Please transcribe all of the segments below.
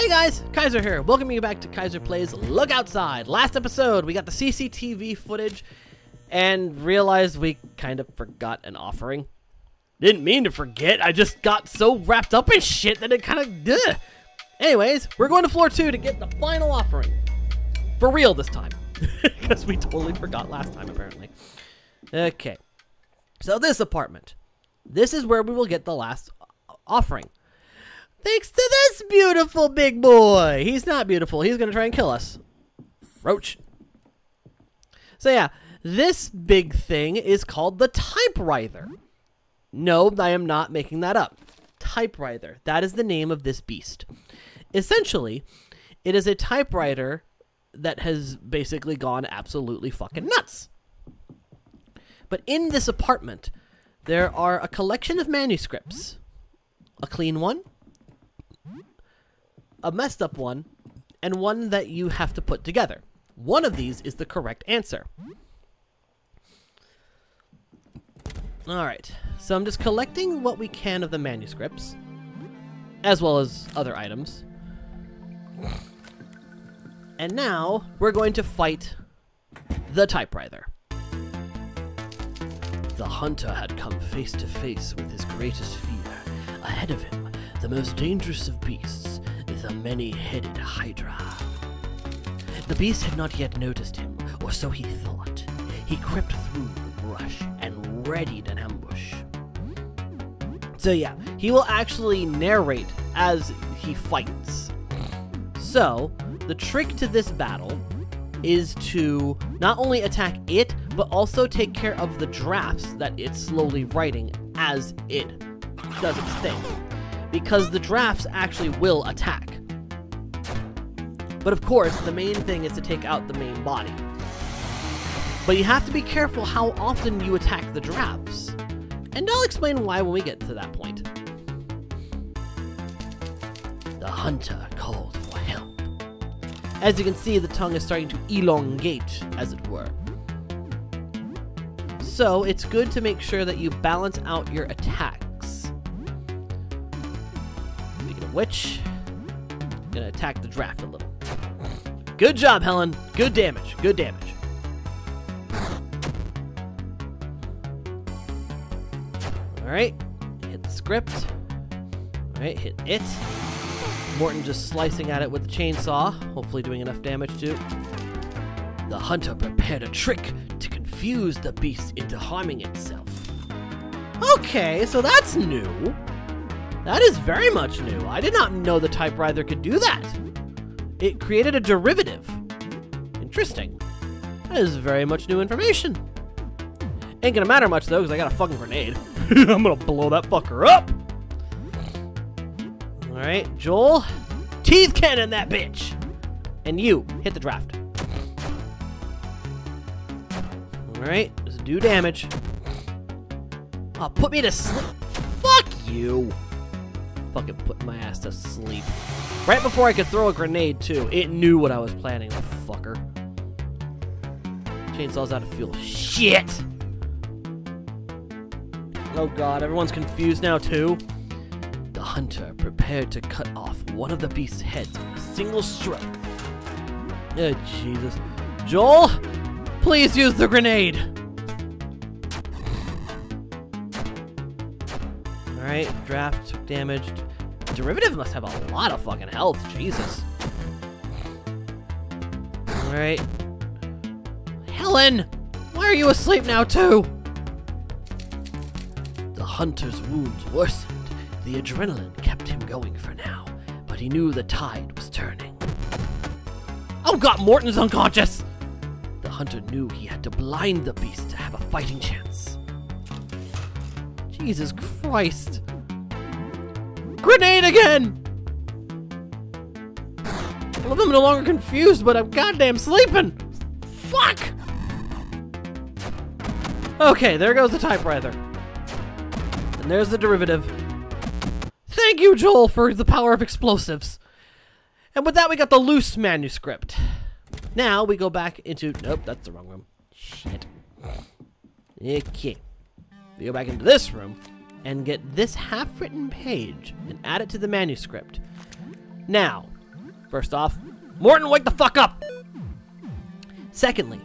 Hey guys, Kyzer here. Welcoming you back to Kyzer Plays Look Outside. Last episode, we got the CCTV footage and realized we kind of forgot an offering. Didn't mean to forget, I just got so wrapped up in shit that it kind of... Anyways, we're going to floor 2 to get the final offering. For real this time. Because we totally forgot last time, apparently. Okay. So this apartment. This is where we will get the last offering. Thanks to this beautiful big boy. He's not beautiful. He's going to try and kill us. Roach. So yeah, this big thing is called the typewriter. No, I am not making that up. Typewriter. That is the name of this beast. Essentially, it is a typewriter that has basically gone absolutely fucking nuts. But in this apartment, there are a collection of manuscripts. A clean one, a messed up one, and one that you have to put together. One of these is the correct answer. Alright, so I'm just collecting what we can of the manuscripts, as well as other items. And now, we're going to fight the typewriter. The hunter had come face to face with his greatest fear. Ahead of him, the most dangerous of beasts, the many-headed Hydra. The beast had not yet noticed him, or so he thought. He crept through the brush and readied an ambush. So yeah, he will actually narrate as he fights. So, the trick to this battle is to not only attack it, but also take care of the drafts that it's slowly writing as it does its thing. Because the drafts actually will attack. But of course, the main thing is to take out the main body. But you have to be careful how often you attack the drafts. And I'll explain why when we get to that point. The hunter called for help. As you can see, the tongue is starting to elongate, as it were. So, it's good to make sure that you balance out your attacks. Speaking of which, I'm gonna attack the draft a little. Good job, Helen. Good damage. Good damage. Alright, hit the script. Alright, hit it. Morton just slicing at it with the chainsaw, hopefully doing enough damage too. The hunter prepared a trick to confuse the beast into harming itself. Okay, so that's new. That is very much new. I did not know the typewriter could do that. It created a derivative. Interesting. That is very much new information. Ain't gonna matter much though, because I got a fucking grenade. I'm gonna blow that fucker up. Alright, Joel. Teeth cannon that bitch! And you, hit the draft. Alright, just do damage. Oh, put me to sleep. Fuck you. Fucking put my ass to sleep. Right before I could throw a grenade, too. It knew what I was planning, the fucker. Chainsaw's out of fuel. Shit! Oh god, everyone's confused now, too. The hunter prepared to cut off one of the beast's heads with a single stroke. Oh, Jesus. Joel, please use the grenade! Alright, draft took damage. Derivative must have a lot of fucking health, Jesus. Alright. Helen! Why are you asleep now, too? The hunter's wounds worsened. The adrenaline kept him going for now, but he knew the tide was turning. Oh god, Morton's unconscious! The hunter knew he had to blind the beast to have a fighting chance. Jesus Christ. Grenade again! Well, I'm no longer confused, but I'm goddamn sleeping! Fuck! Okay, there goes the typewriter. And there's the derivative. Thank you, Joel, for the power of explosives. And with that, we got the loose manuscript. Now, we go back into... Nope, that's the wrong room. Shit. Okay. We go back into this room and get this half-written page and add it to the manuscript. Now, First off, Morton, wake the fuck up! Secondly,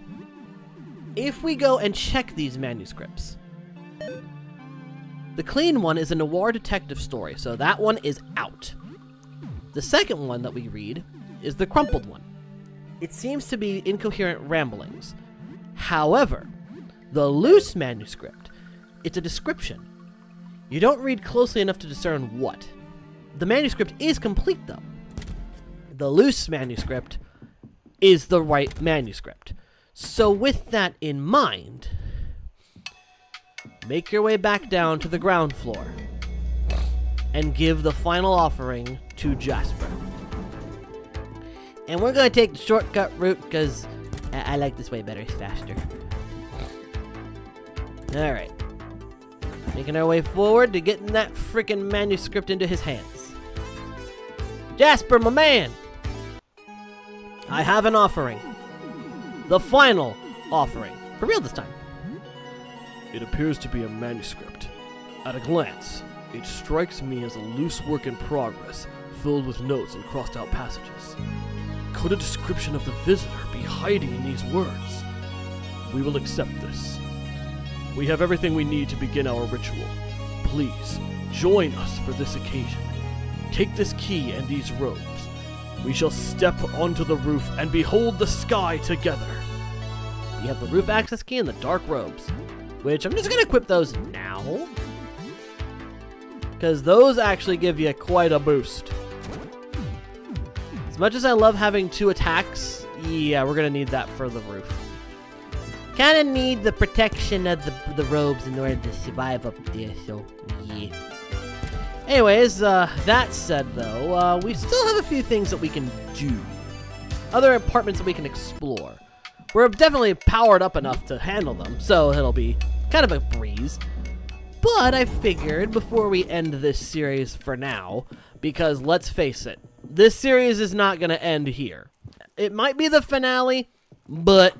if we go and check these manuscripts, the clean one is a noir detective story, so that one is out. The second one that we read is the crumpled one. It seems to be incoherent ramblings. However, the loose manuscript, it's a description. You don't read closely enough to discern what. The manuscript is complete, though. The loose manuscript is the right manuscript. So with that in mind, make your way back down to the ground floor and give the final offering to Jasper. And we're going to take the shortcut route because I like this way better. It's faster. Alright. Making our way forward to getting that freaking manuscript into his hands. Jasper, my man! I have an offering. The final offering. For real this time. It appears to be a manuscript. At a glance, it strikes me as a loose work in progress, filled with notes and crossed out passages. Could a description of the visitor be hiding in these words? We will accept this. We have everything we need to begin our ritual. Please, join us for this occasion. Take this key and these robes. We shall step onto the roof and behold the sky together. We have the roof access key and the dark robes, which I'm just going to equip those now, because those actually give you quite a boost. As much as I love having 2 attacks, yeah, we're going to need that for the roof. Kind of need the protection of the robes in order to survive up there, so yeah. Anyways, that said though, we still have a few things that we can do. Other apartments that we can explore. We're definitely powered up enough to handle them, so it'll be kind of a breeze. But I figured before we end this series for now, because let's face it, this series is not going to end here. It might be the finale, but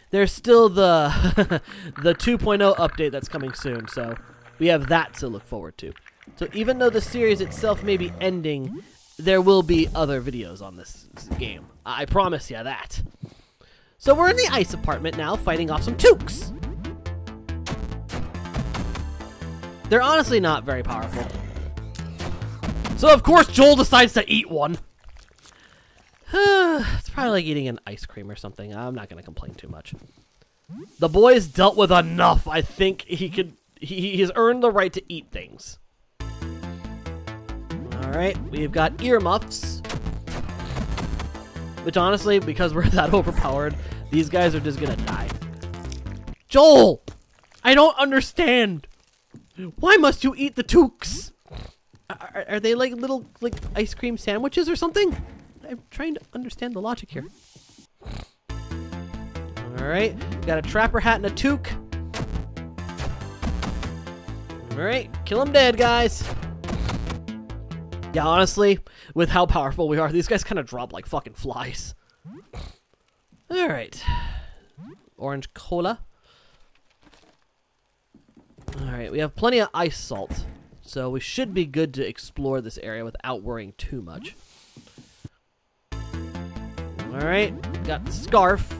there's still the the 2.0 update that's coming soon, so we have that to look forward to. So even though the series itself may be ending, there will be other videos on this game. I promise you that. So we're in the ice apartment now, fighting off some toques. They're honestly not very powerful. So of course Joel decides to eat one. It's probably like eating an ice cream or something. I'm not going to complain too much. The boy's dealt with enough. I think he has earned the right to eat things. Alright, we've got earmuffs. Which honestly, because we're that overpowered, these guys are just going to die. Joel! I don't understand! Why must you eat the toques? Are they like little ice cream sandwiches or something? I'm trying to understand the logic here. Alright, got a trapper hat and a toque. Alright, kill him dead, guys. Yeah, honestly, with how powerful we are, these guys kind of drop like fucking flies. Alright. Orange cola. Alright, we have plenty of ice salt, so we should be good to explore this area without worrying too much. Alright, got the scarf,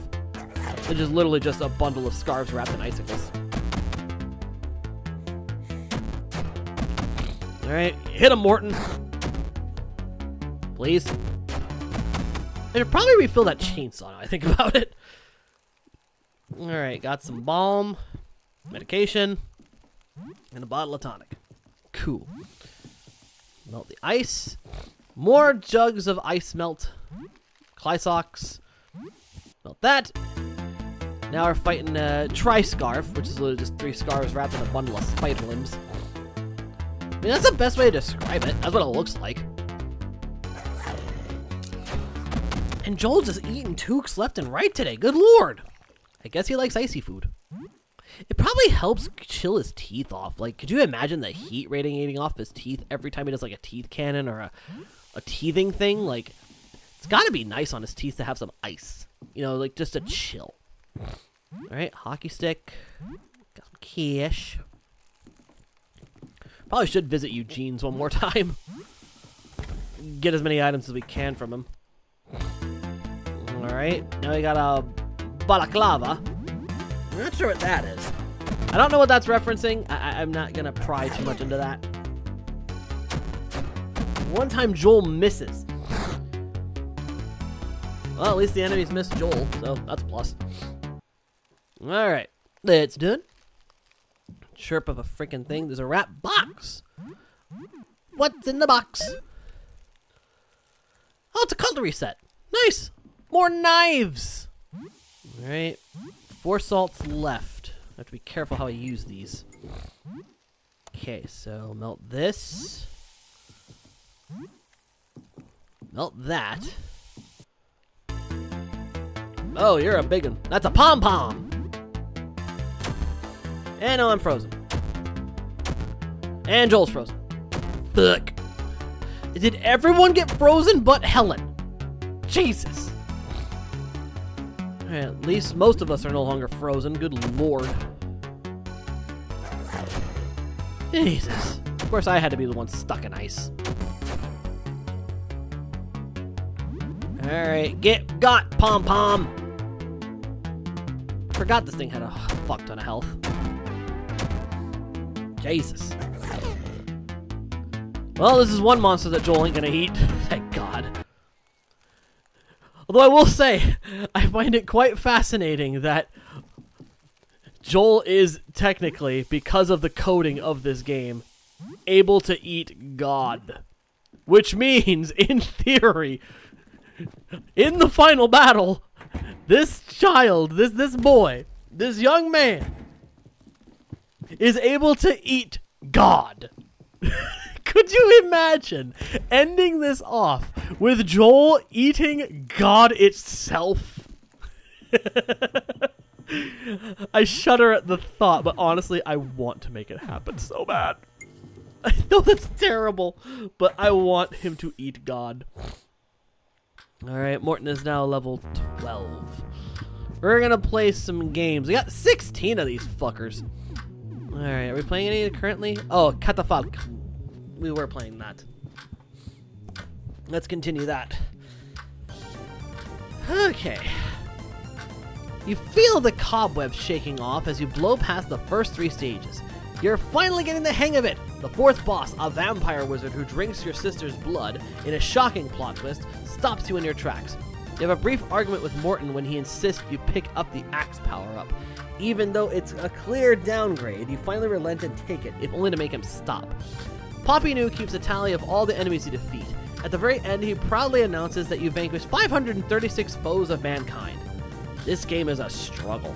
which is literally just a bundle of scarves wrapped in icicles. Alright, hit him, Morton. Please. I should probably refill that chainsaw now I think about it. Alright, got some balm, medication, and a bottle of tonic. Cool. Melt the ice. More jugs of ice melt. Clysox. Melt that. Now we're fighting a tri-scarf, which is literally just 3 scarves wrapped in a bundle of spider limbs. I mean, that's the best way to describe it. That's what it looks like. And Joel's just eating toques left and right today. Good lord. I guess he likes icy food. It probably helps chill his teeth off. Like, could you imagine the heat radiating off his teeth every time he does like a teeth cannon or a teething thing? Like, it's got to be nice on his teeth to have some ice. You know, like just to chill. Alright, hockey stick. Got some cash. Probably should visit Eugene's one more time. get as many items as we can from him. Alright, now we got a balaclava. I'm not sure what that is. I don't know what that's referencing. I'm not gonna pry too much into that. One time Joel misses. Well, at least the enemies missed Joel, so that's a plus. Alright, it's done. Chirp of a freaking thing. There's a wrap box. What's in the box? Oh, it's a cutlery set. Nice. More knives. Alright. 4 salts left. I have to be careful how I use these. Okay, so melt this. Melt that. Oh, you're a big one. That's a pom-pom. And now I'm frozen. And Joel's frozen. Fuck. Did everyone get frozen but Helen? Jesus. Alright, at least most of us are no longer frozen. Good lord. Jesus. Of course I had to be the one stuck in ice. Alright, got pom-pom. Forgot this thing had a fuck ton of health. Jesus. Well, this is one monster that Joel ain't gonna eat. Thank God. Although I will say, I find it quite fascinating that Joel is technically, because of the coding of this game, able to eat God. Which means, in theory, in the final battle, this child, this boy, this young man, is able to eat God. Could you imagine ending this off with Joel eating God itself? I shudder at the thought, but honestly, I want to make it happen so bad. I know that's terrible, but I want him to eat God. Alright, Morton is now level 12. We're gonna play some games. We got 16 of these fuckers. Alright, are we playing any currently? Oh, Catafalque. We were playing that. Let's continue that. Okay. You feel the cobwebs shaking off as you blow past the first 3 stages. You're finally getting the hang of it! The 4th boss, a vampire wizard who drinks your sister's blood, in a shocking plot twist, stops you in your tracks. You have a brief argument with Morton when he insists you pick up the axe power-up. Even though it's a clear downgrade, you finally relent and take it, if only to make him stop. Poppy New keeps a tally of all the enemies you defeat. At the very end, he proudly announces that you vanquished 536 foes of mankind. This game is a struggle.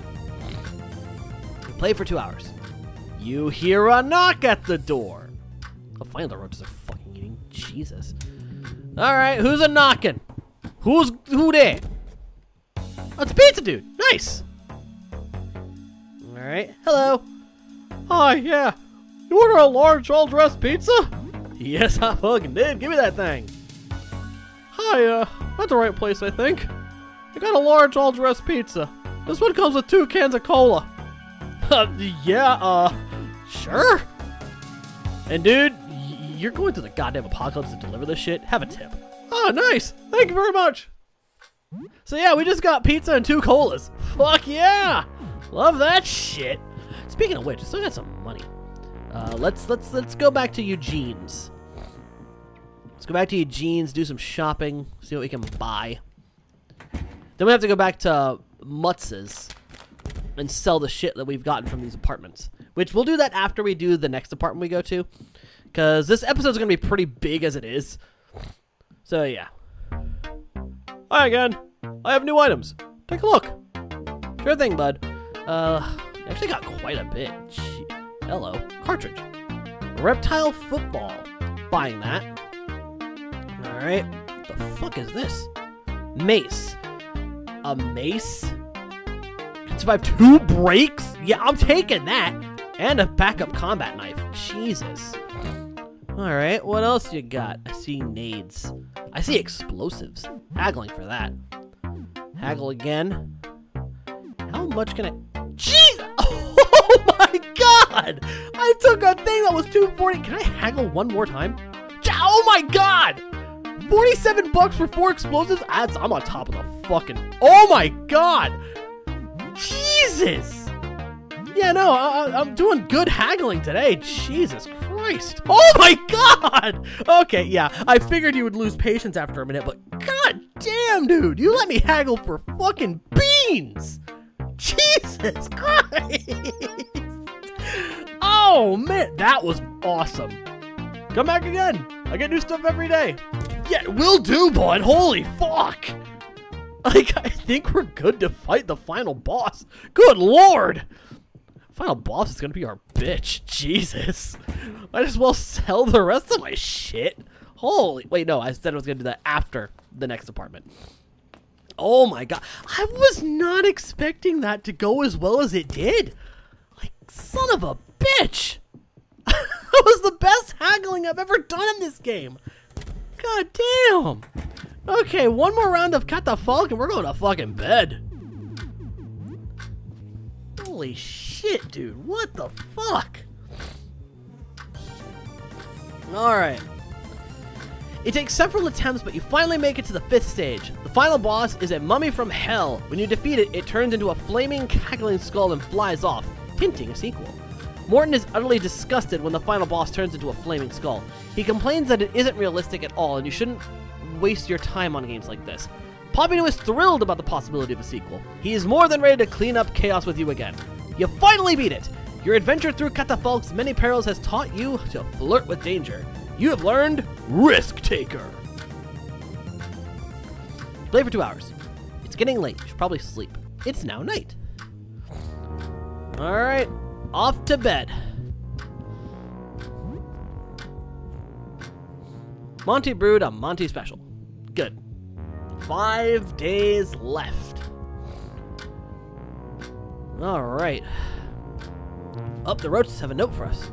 You play for 2 hours. You hear a knock at the door. Oh, finally the roaches are fucking eating. Jesus. Alright, who's a knocking? Who there? Oh, it's a pizza dude. Nice. Alright, hello. Hi, yeah. You order a large all-dressed pizza? Yes, I fucking did. Give me that thing. Hi, at the right place, I think. I got a large all-dressed pizza. This one comes with 2 cans of cola. Yeah, sure. And dude, you're going to the goddamn apocalypse to deliver this shit? Have a tip. Oh, nice. Thank you very much. So yeah, we just got pizza and 2 colas. Fuck yeah. Love that shit. Speaking of which, I still got some money. Let's go back to Eugene's. Let's go back to Eugene's, do some shopping, see what we can buy. Then we have to go back to Mutz's and sell the shit that we've gotten from these apartments. Which we'll do that after we do the next apartment we go to. Because this episode's going to be pretty big as it is. So yeah. Hi again. I have new items. Take a look. Sure thing, bud. Actually got quite a bit. Gee. Hello. Cartridge. Reptile football. Buying that. Alright. The fuck is this? Mace. A mace? Can survive 2 breaks? Yeah, I'm taking that. And a backup combat knife. Jesus. Alright, what else you got? I see nades. I see explosives. Haggling for that. Haggle again. How much can I... Jeez! Oh my god! I took a thing that was $240. Can I haggle one more time? Oh my god! $47 for 4 explosives? I'm on top of the fucking... Oh my god! Jesus! Yeah, no, I'm doing good haggling today. Jesus Christ. Oh my god! Okay, yeah, I figured you would lose patience after a minute, but god damn, dude, you let me haggle for fucking beans! Jesus Christ! Oh man, that was awesome. Come back again. I get new stuff every day. Yeah, will do, bud. Holy fuck! Like, I think we're good to fight the final boss. Good lord! Final boss is gonna be our bitch. Jesus. Might as well sell the rest of my shit. Holy... Wait, no. I said I was gonna do that after the next apartment. Oh my god. I was not expecting that to go as well as it did. Like, son of a bitch. That was the best haggling I've ever done in this game. God damn. Okay, one more round of Catafalque and we're going to fucking bed. Holy shit, dude. What the fuck? Alright. It takes several attempts, but you finally make it to the 5th stage. The final boss is a mummy from hell. When you defeat it, it turns into a flaming, cackling skull and flies off, hinting a sequel. Morton is utterly disgusted when the final boss turns into a flaming skull. He complains that it isn't realistic at all, and you shouldn't waste your time on games like this. Poppino is thrilled about the possibility of a sequel. He is more than ready to clean up chaos with you again. You finally beat it! Your adventure through Catafalque's many perils has taught you to flirt with danger. You have learned Risk Taker. Play for 2 hours. It's getting late. You should probably sleep. It's now night. Alright, off to bed. Monty brewed a Monty special. Good. 5 days left. Alright. Oh, the roaches have a note for us.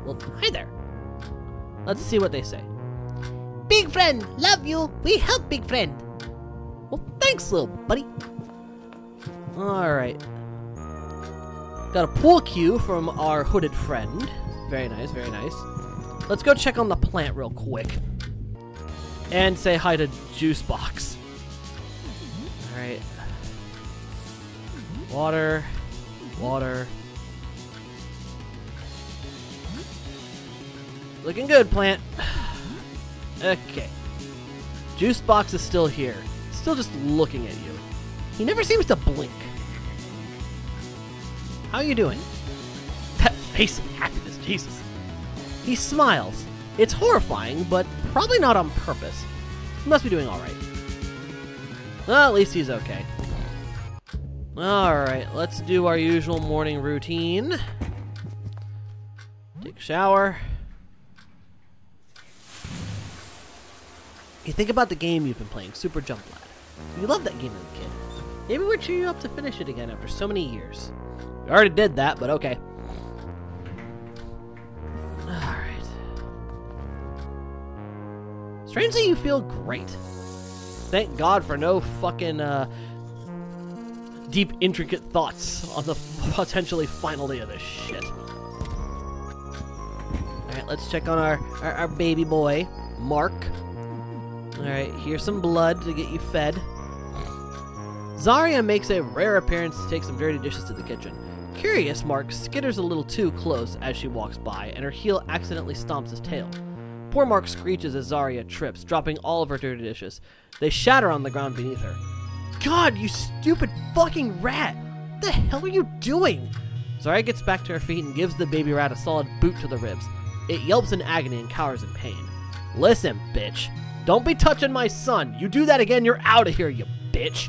Well, hi there. Let's see what they say. Big friend, love you. We help, big friend. Well, thanks, little buddy. Alright. Got a pool cue from our hooded friend. Very nice, very nice. Let's go check on the plant real quick. And say hi to Juicebox. Alright. Water. Water. Looking good, plant. Okay. Juicebox is still here. Still just looking at you. He never seems to blink. How are you doing? That face of happiness, Jesus. He smiles. It's horrifying, but probably not on purpose. He must be doing alright. Well, at least he's okay. Alright, let's do our usual morning routine. Take a shower. You think about the game you've been playing, Super Jump Lad. You loved that game as a kid. Maybe we'll cheer you up to finish it again after so many years. We already did that, but okay. Alright. Strangely, you feel great. Thank God for no fucking, deep, intricate thoughts on the potentially final day of this shit. Alright, let's check on our baby boy, Mark. Alright, here's some blood to get you fed. Zarya makes a rare appearance to take some dirty dishes to the kitchen. Curious, Mark skitters a little too close as she walks by, and her heel accidentally stomps his tail. Poor Mark screeches as Zarya trips, dropping all of her dirty dishes. They shatter on the ground beneath her. God, you stupid fucking rat! What the hell are you doing? Zarya gets back to her feet and gives the baby rat a solid boot to the ribs. It yelps in agony and cowers in pain. Listen, bitch. Don't be touching my son. You do that again, you're out of here, you bitch.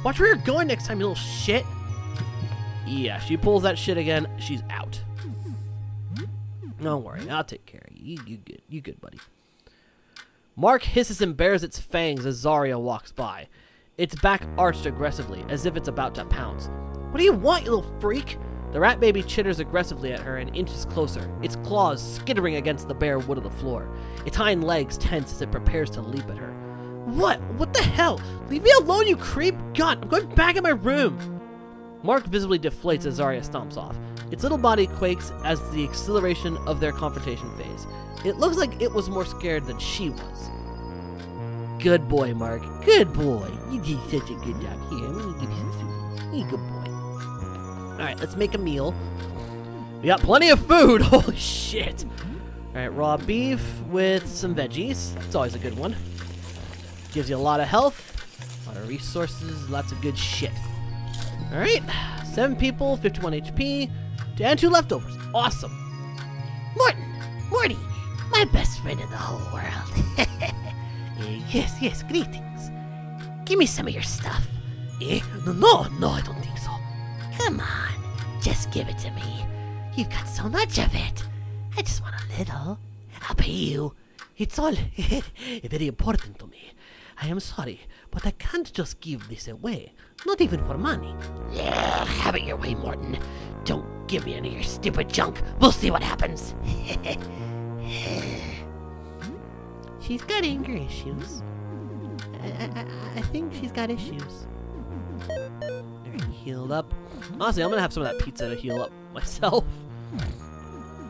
Watch where you're going next time, you little shit. Yeah, she pulls that shit again, she's out. Don't worry, I'll take care of you. You good. You good, buddy. Mark hisses and bares its fangs as Zarya walks by. Its back arched aggressively, as if it's about to pounce. What do you want, you little freak? The rat baby chitters aggressively at her and inches closer, its claws skittering against the bare wood of the floor. Its hind legs tense as it prepares to leap at her. What? What the hell? Leave me alone, you creep! God, I'm going back in my room! Mark visibly deflates as Zarya stomps off. Its little body quakes as the acceleration of their confrontation phase. It looks like it was more scared than she was. Good boy, Mark. Good boy. You did such a good job. Here, I'm gonna give you some food. You good boy. Alright, let's make a meal. We got plenty of food. Holy shit. Alright, raw beef with some veggies. It's always a good one. Gives you a lot of health, a lot of resources, lots of good shit. Alright, 7 people, 51 HP, and 2 leftovers. Awesome. Morty, my best friend in the whole world. Yes, greetings. Give me some of your stuff. No, I don't think so. Come on, just give it to me. You've got so much of it. I just want a little. I'll pay you. It's all very important to me. I am sorry, but I can't just give this away. Not even for money. Yeah, have it your way, Morton. Don't give me any of your stupid junk. We'll see what happens. She's got anger issues. I think she's got issues. Alright, healed up. Honestly, I'm gonna have some of that pizza to heal up myself.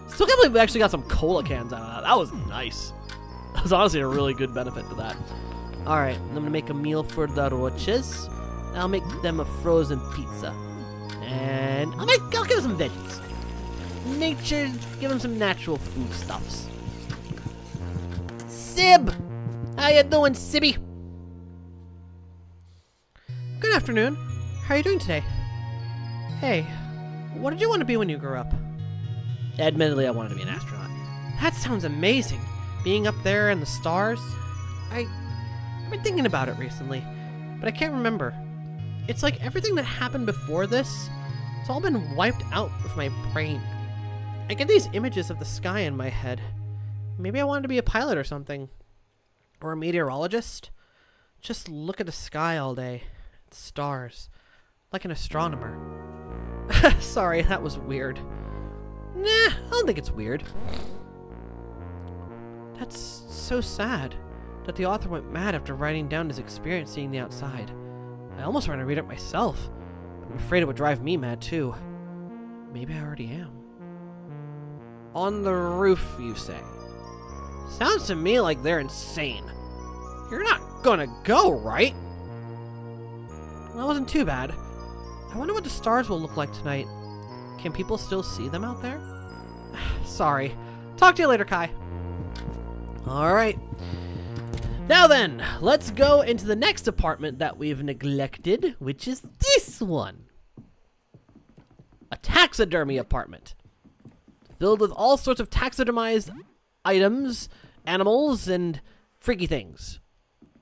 Still can't believe we actually got some cola cans out of that. That was nice. That was honestly a really good benefit to that. Alright, I'm gonna make a meal for the roaches. I'll make them a frozen pizza. And I'll give them some veggies. Nature, give them some natural foodstuffs. Sib! How you doing, Sibby? Good afternoon. How are you doing today? Hey, what did you want to be when you grew up? Admittedly, I wanted to be an astronaut. That sounds amazing. Being up there in the stars. I've been thinking about it recently, but I can't remember. It's like everything that happened before this, it's all been wiped out with my brain. I get these images of the sky in my head. Maybe I wanted to be a pilot or something. Or a meteorologist. Just look at the sky all day. The stars. Like an astronomer. Sorry, that was weird. Nah, I don't think it's weird. That's so sad that the author went mad after writing down his experience seeing the outside. I almost want to read it myself. I'm afraid it would drive me mad too. Maybe I already am. On the roof, you say? Sounds to me like they're insane. You're not gonna go, right? That wasn't too bad. I wonder what the stars will look like tonight. Can people still see them out there? Sorry. Talk to you later, Kai. Alright. Now then, let's go into the next apartment that we've neglected, which is this one. A taxidermy apartment. Filled with all sorts of taxidermized items, animals, and freaky things.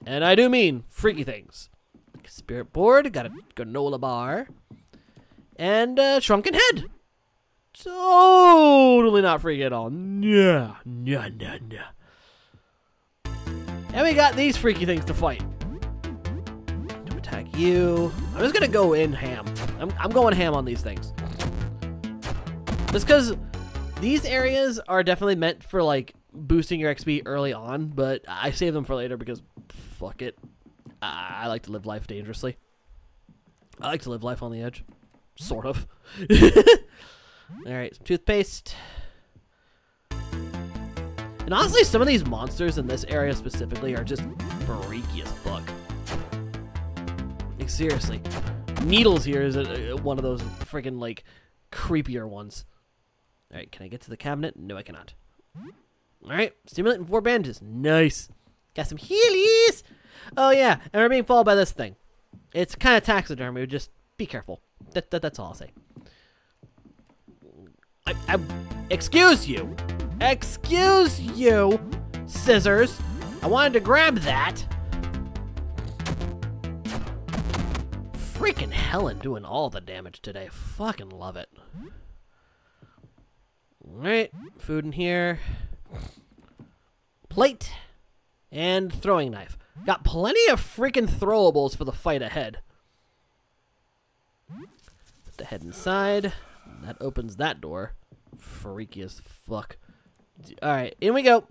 And I do mean freaky things. Like a spirit board, got a granola bar, and a shrunken head. Totally not freaky at all. Nah. And we got these freaky things to fight. To attack you. I'm just gonna go in ham. I'm going ham on these things. Just because these areas are definitely meant for like boosting your XP early on, but I save them for later because fuck it. I like to live life dangerously. I like to live life on the edge. Sort of. Alright, some toothpaste. And honestly, some of these monsters in this area specifically are just freaky as fuck. Like, seriously. Needles here is one of those freaking, like, creepier ones. Alright, can I get to the cabinet? No, I cannot. Alright, stimulant and 4 bandages. Nice. Got some healies. Oh, yeah, and we're being followed by this thing. It's kind of taxidermy. Just be careful. That's all I'll say. Excuse you. Excuse you, scissors. I wanted to grab that. Freaking Helen doing all the damage today. Fucking love it. Alright, food in here. Plate. And throwing knife. Got plenty of freaking throwables for the fight ahead. Put the head inside. That opens that door. Freaky as fuck. Alright, in we go.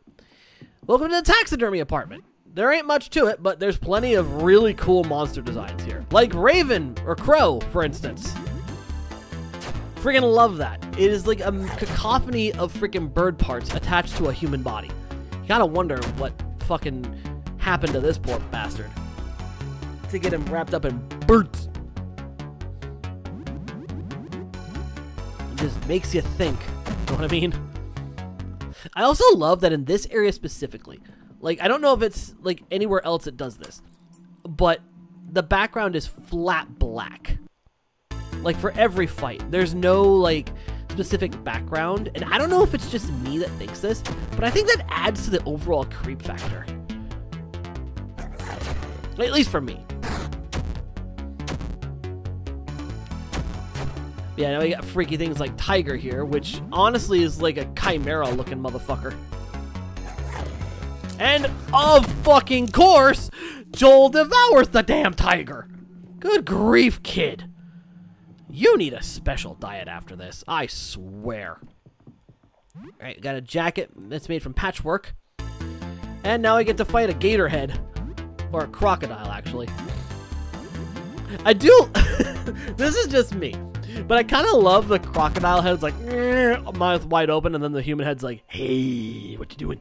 Welcome to the taxidermy apartment. There ain't much to it, but there's plenty of really cool monster designs here. Like Raven or Crow, for instance. Freaking love that. It is like a cacophony of freaking bird parts attached to a human body. You gotta wonder what fucking happened to this poor bastard to get him wrapped up in birds. It just makes you think. You know what I mean? I also love that in this area specifically, like, I don't know if it's like anywhere else it does this, but the background is flat black. Like for every fight, there's no like specific background, and I don't know if it's just me that thinks this, but I think that adds to the overall creep factor. At least for me. Yeah, now we got freaky things like Kyzer here, which honestly is like a chimera looking motherfucker. And of fucking course, Joel devours the damn tiger. Good grief, kid. You need a special diet after this, I swear. Alright, got a jacket that's made from patchwork. And now I get to fight a gator head. Or a crocodile, actually. I do... This is just me. But I kind of love the crocodile head's like, mouth wide open, and then the human head's like, hey, what you doing?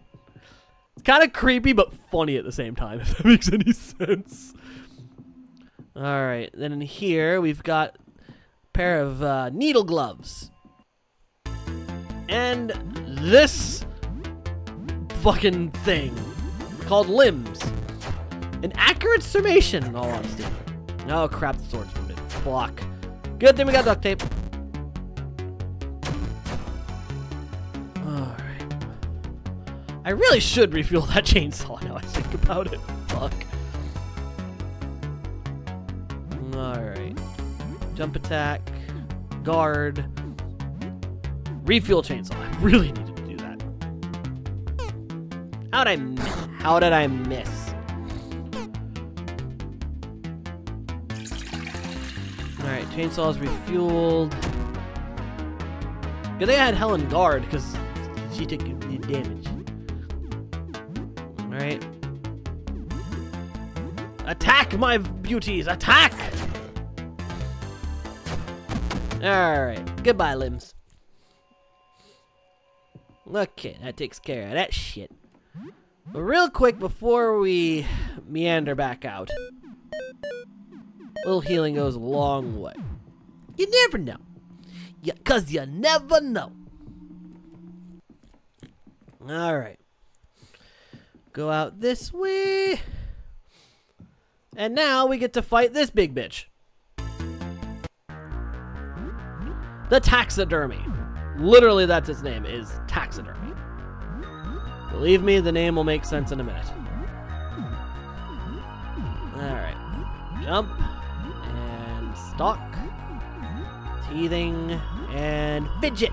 It's kind of creepy, but funny at the same time, if that makes any sense. Alright, then in here, we've got a pair of needle gloves. And this fucking thing called limbs. An accurate summation, in all honesty. Oh crap, the sword's wounded. Fuck. Good thing we got duct tape. Alright. I really should refuel that chainsaw now I think about it. Fuck. Alright. Jump attack. Guard. Refuel chainsaw. I really needed to do that. How did I miss? Alright, chainsaw's refueled. Good thing I had Helen guard, because she took the damage. Alright. Attack, my beauties! Attack! Alright, goodbye, limbs. Okay, that takes care of that shit. But real quick, before we meander back out, a little healing goes a long way. You never know. Yeah, 'cause you never know. Alright. Go out this way. And now we get to fight this big bitch. The taxidermy. Literally, that's its name, is taxidermy. Believe me, the name will make sense in a minute. Alright. Jump. And stalk. Teething. And fidget.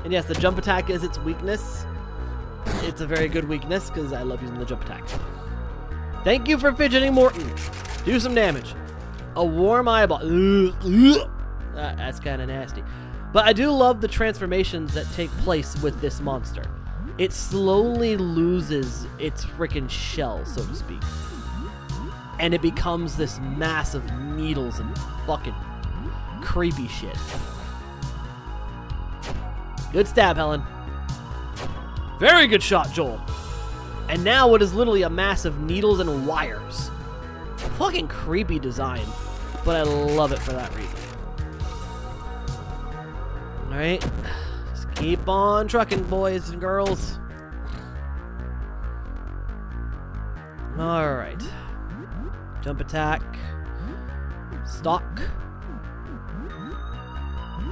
And yes, the jump attack is its weakness. It's a very good weakness, because I love using the jump attack. Thank you for fidgeting, Morton. Do some damage. A warm eyeball. That's kind of nasty. But I do love the transformations that take place with this monster. It slowly loses its freaking shell, so to speak. And it becomes this mass of needles and fucking creepy shit. Good stab, Helen. Very good shot, Joel. And now it is literally a mass of needles and wires. Fucking creepy design. But I love it for that reason. Alright. Just keep on trucking, boys and girls. Alright. Jump attack. Stalk.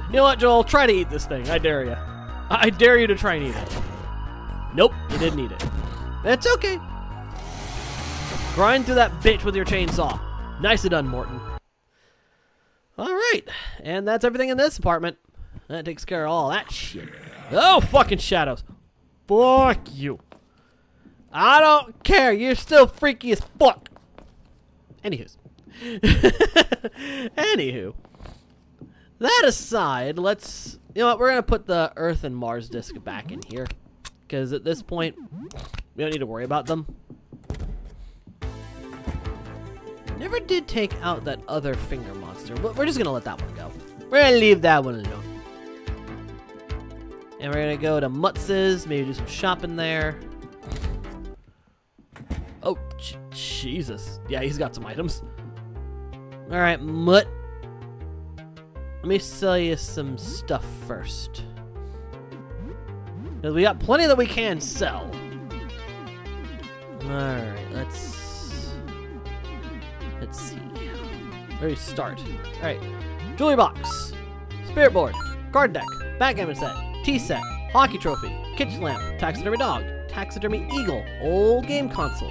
You know what, Joel? Try to eat this thing. I dare you. I dare you to try and eat it. Nope, you didn't eat it. That's okay. Grind through that bitch with your chainsaw. Nicely done, Morton. Alright, and that's everything in this apartment. That takes care of all that shit. Oh, fucking shadows. Fuck you. I don't care. You're still freaky as fuck. Anywho. Anywho. That aside, let's... You know what? We're going to put the Earth and Mars disc back in here. Because at this point, we don't need to worry about them. Never did take out that other finger monster, but we're just going to let that one go. We're going to leave that one alone. And we're going to go to Mutz's, maybe do some shopping there. Oh, Jesus. Yeah, he's got some items. All right, Mutt. Let me sell you some stuff first. 'Cause we got plenty that we can sell. All right, let's see. Where do we start? All right, jewelry box, spirit board, card deck, backgammon set, tea set, hockey trophy, kitchen lamp, taxidermy dog, taxidermy eagle, old game console,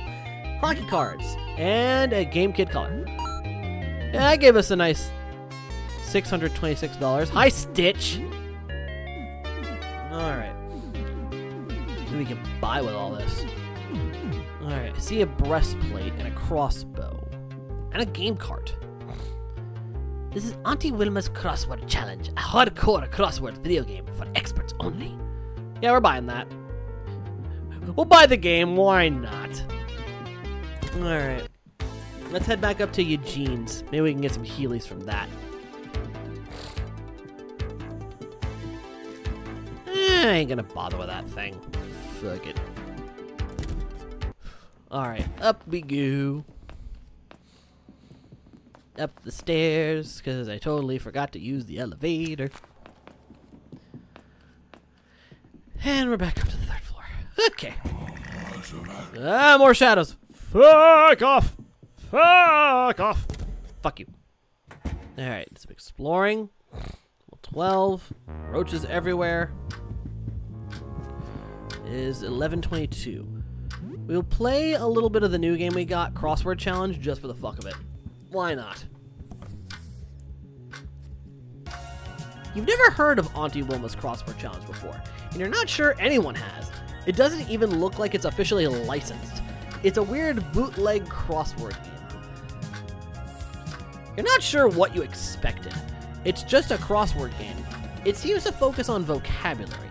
hockey cards, and a game kit color. Yeah, that gave us a nice $626. Hi, Stitch. All right. What we can buy with all this? All right. I see a breastplate and a crossbow and a game cart. This is Auntie Wilma's Crossword Challenge, a hardcore crossword video game for experts only. Yeah, we're buying that. We'll buy the game. Why not? All right. Let's head back up to Eugene's. Maybe we can get some Heelys from that. I ain't gonna bother with that thing. Fuck it. Alright, up we go. Up the stairs, because I totally forgot to use the elevator. And we're back up to the 3rd floor. Okay. Ah, more shadows. Fuck off. Fuck off. Fuck you. Alright, some exploring. Level 12. Roaches everywhere. Is 11:22. We'll play a little bit of the new game we got, Crossword Challenge, just for the fuck of it. Why not? You've never heard of Auntie Wilma's Crossword Challenge before, and you're not sure anyone has. It doesn't even look like it's officially licensed. It's a weird bootleg crossword game. You're not sure what you expected. It's just a crossword game. It seems to focus on vocabulary.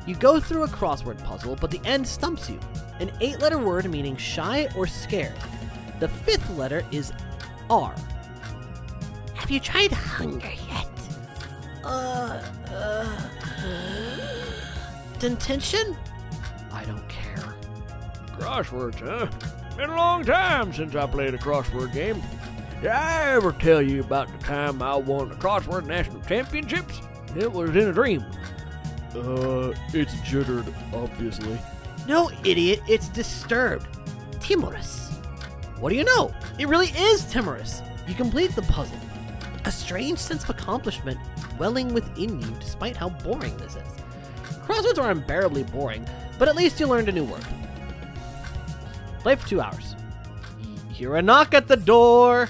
You go through a crossword puzzle, but the end stumps you. An 8-letter word meaning shy or scared. The 5th letter is R. Have you tried hunger yet? Detention? I don't care. Crosswords, huh? Been a long time since I played a crossword game. Did I ever tell you about the time I won the Crossword National Championships? It was in a dream. It's jittered, obviously. No, idiot, it's disturbed. Timorous. What do you know? It really is timorous. You complete the puzzle. A strange sense of accomplishment welling within you despite how boring this is. Crosswords are unbearably boring, but at least you learned a new word. Play for 2 hours. Hear a knock at the door.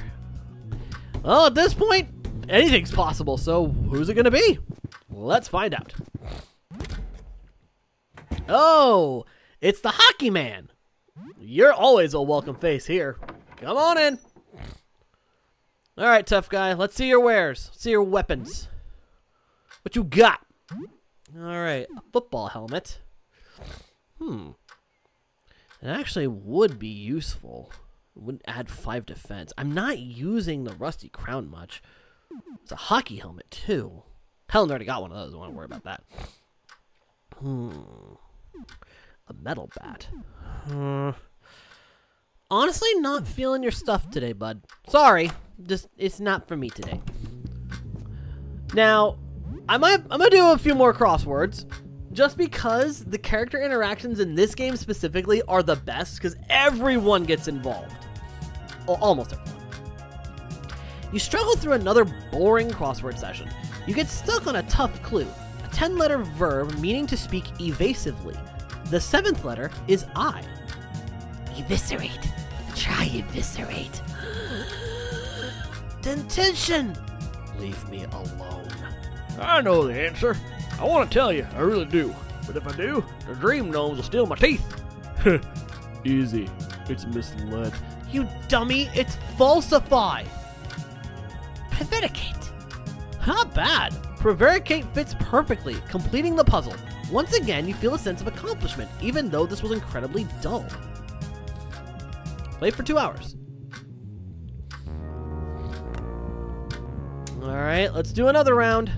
Well, at this point, anything's possible, so who's it gonna be? Let's find out. Oh, it's the Hockey Man. You're always a welcome face here. Come on in. All right, tough guy. Let's see your wares. Let's see your weapons. What you got? All right, a football helmet. It actually would be useful. It would add 5 defense. I'm not using the rusty crown much. It's a hockey helmet, too. Helen already got one of those. I don't want to worry about that. A metal bat. Honestly, not feeling your stuff today, bud. Sorry. Just, it's not for me today. Now, I'm gonna do a few more crosswords. Just because the character interactions in this game specifically are the best, because everyone gets involved. Well, almost everyone. You struggle through another boring crossword session. You get stuck on a tough clue. A 10-letter verb meaning to speak evasively. The 7th letter is I. Eviscerate. Try eviscerate. Detention. Leave me alone. I know the answer. I want to tell you, I really do. But if I do, the dream gnomes will steal my teeth. Easy. It's misled. You dummy, it's falsify. Prevaricate. Not bad. Prevaricate fits perfectly, completing the puzzle. Once again, you feel a sense of accomplishment, even though this was incredibly dull. Play for 2 hours. Alright, let's do another round.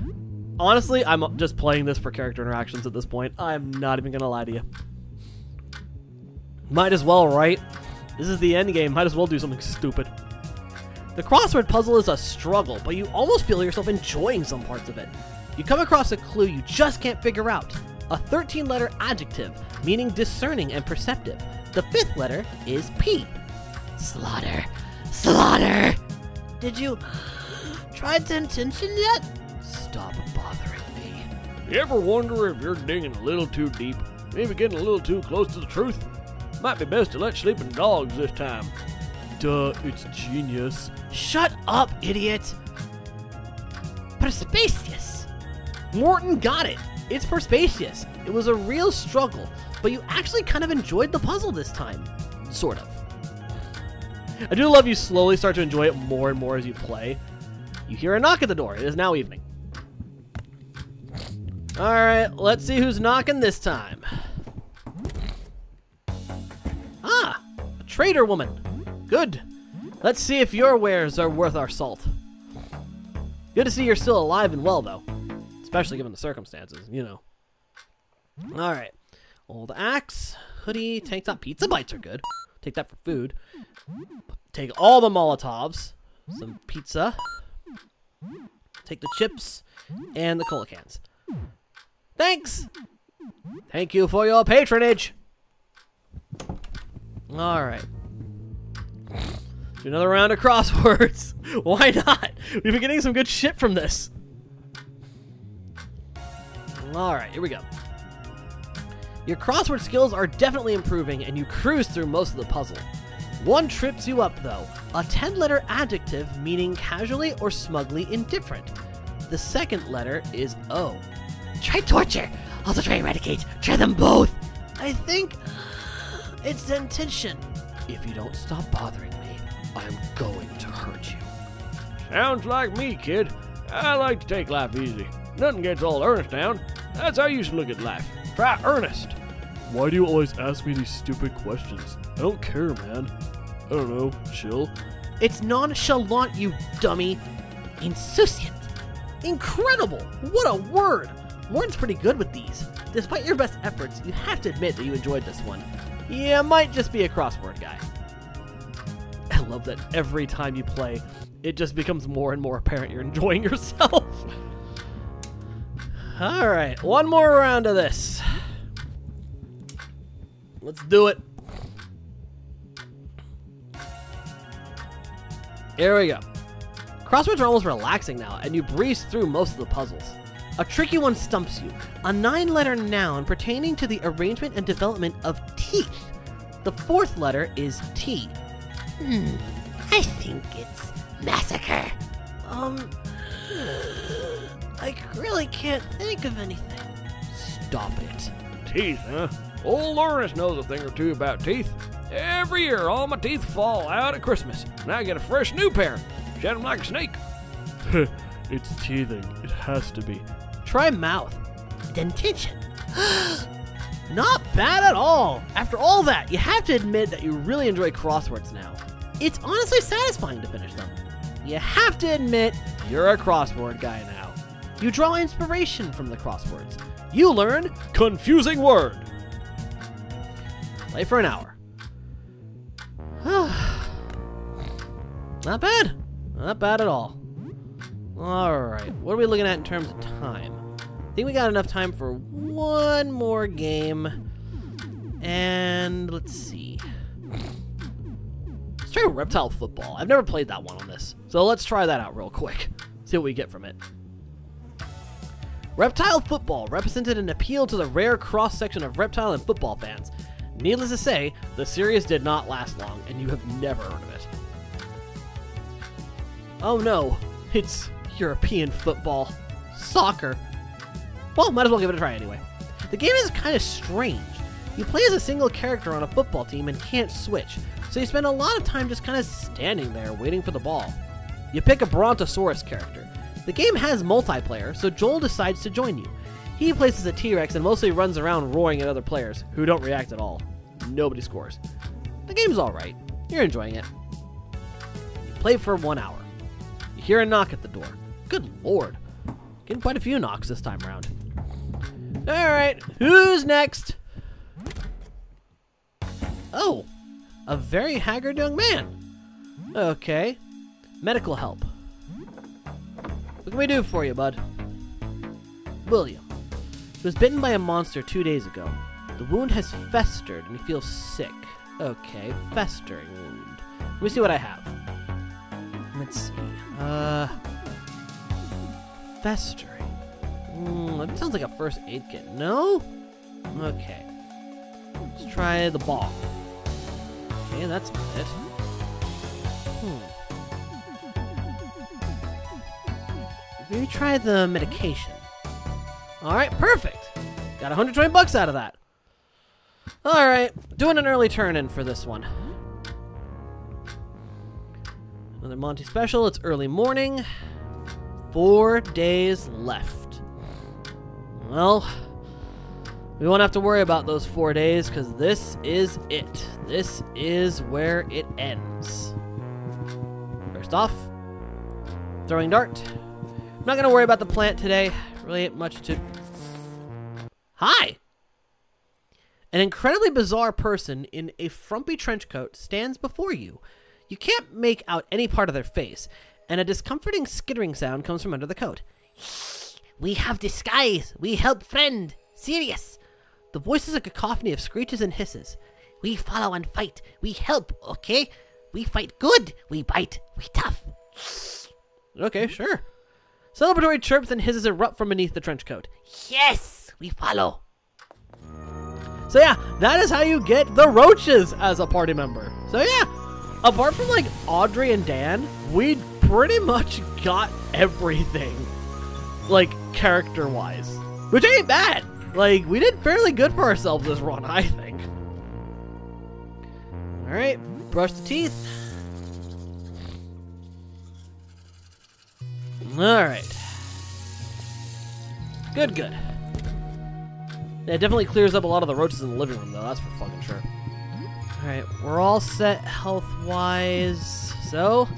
Honestly, I'm just playing this for character interactions at this point. I'm not even gonna lie to you. Might as well, right? This is the end game. Might as well do something stupid. The crossword puzzle is a struggle, but you almost feel yourself enjoying some parts of it. You come across a clue you just can't figure out. A 13-letter adjective, meaning discerning and perceptive. The 5th letter is P. Slaughter. Slaughter! Did you try intention yet? Stop bothering me. You ever wonder if you're digging a little too deep? Maybe getting a little too close to the truth? Might be best to let sleeping dogs this time. Duh, it's genius. Shut up, idiot! Perspicacious. Morton got it. It's Perspicacious. It was a real struggle, but you actually kind of enjoyed the puzzle this time. Sort of. I do love you slowly start to enjoy it more and more as you play. You hear a knock at the door. It is now evening. Alright, let's see who's knocking this time. Ah, a trader woman. Good. Let's see if your wares are worth our salt. Good to see you're still alive and well, though. Especially given the circumstances, you know. Alright. Old axe, hoodie, tank top. Pizza bites are good. Take that for food. Take all the Molotovs. Some pizza. Take the chips and the cola cans. Thanks! Thank you for your patronage! Alright. Do another round of crosswords. Why not? We've been getting some good shit from this. Alright, here we go. Your crossword skills are definitely improving, and you cruise through most of the puzzle. One trips you up, though. A 10-letter adjective meaning casually or smugly indifferent. The second letter is O. Try torture. Also try eradicate. Try them both. I think it's the intention. If you don't stop bothering me, I'm going to hurt you. Sounds like me, kid. I like to take life easy. Nothing gets all earnest down. That's how you should look at life. Try earnest. Why do you always ask me these stupid questions? I don't care, man. I don't know, chill. It's nonchalant, you dummy. Insouciant. Incredible! What a word! Morton's pretty good with these. Despite your best efforts, you have to admit that you enjoyed this one. Yeah, might just be a crossword guy. I love that every time you play, it just becomes more and more apparent you're enjoying yourself. Alright, one more round of this. Let's do it. Here we go. Crosswords are almost relaxing now, and you breeze through most of the puzzles. A tricky one stumps you. A 9-letter noun pertaining to the arrangement and development of teeth. The 4th letter is T. I think it's massacre. I really can't think of anything. Stop it. Teeth, huh? Old Ernest knows a thing or two about teeth. Every year, all my teeth fall out at Christmas, and I get a fresh new pair. Shed them like a snake. It's teething. It has to be. Try mouth. Dentition. Not bad at all. After all that, you have to admit that you really enjoy crosswords now. It's honestly satisfying to finish them. You have to admit you're a crossword guy now. You draw inspiration from the crosswords. You learn confusing word. Play for an hour. Not bad. Not bad at all. Alright, what are we looking at in terms of time? I think we got enough time for one more game. And let's see. Let's try reptile football. I've never played that one on this. So let's try that out real quick. See what we get from it. Reptile football represented an appeal to the rare cross-section of reptile and football fans. Needless to say, the series did not last long, and you have never heard of it. Oh no, it's European football. Soccer. Well, might as well give it a try anyway. The game is kind of strange. You play as a single character on a football team and can't switch, so you spend a lot of time just kind of standing there waiting for the ball. You pick a Brontosaurus character. The game has multiplayer, so Joel decides to join you. He plays as a T-Rex and mostly runs around roaring at other players, who don't react at all. Nobody scores. The game's alright. You're enjoying it. You play for 1 hour. You hear a knock at the door. Good lord. Getting quite a few knocks this time around. Alright, who's next? Oh, A very haggard young man. Okay. Medical help. What can we do for you, bud? William. He was bitten by a monster 2 days ago. The wound has festered and he feels sick. Okay, festering wound. Let me see what I have. Let's see. Festering. That sounds like a first aid kit. No? Okay. Let's try the ball. Okay, that's not it. Maybe try the medication. Alright, perfect. Got 120 bucks out of that. Alright, doing an early turn-in for this one. Another Monty special. It's early morning. 4 days left. Well, we won't have to worry about those 4 days because this is it. This is where it ends. First off, throwing dart. I'm not going to worry about the plant today. Really ain't much to... Hi! An incredibly bizarre person in a frumpy trench coat stands before you. You can't make out any part of their face, and a discomforting skittering sound comes from under the coat. We have disguise. We help friend. Serious. The voice is a cacophony of screeches and hisses. We follow and fight. We help, okay? We fight good. We bite. We tough. Okay, sure. Celebratory chirps and hisses erupt from beneath the trench coat. Yes, we follow. So yeah, that is how you get the Roaches as a party member. So yeah, apart from like Audrey and Dan, we pretty much got everything, like character-wise, which ain't bad. Like, we did fairly good for ourselves this run, I think. All right, brush the teeth. All right. Good, good. Yeah, it definitely clears up a lot of the roaches in the living room, though. That's for fucking sure. All right, we're all set health-wise. So,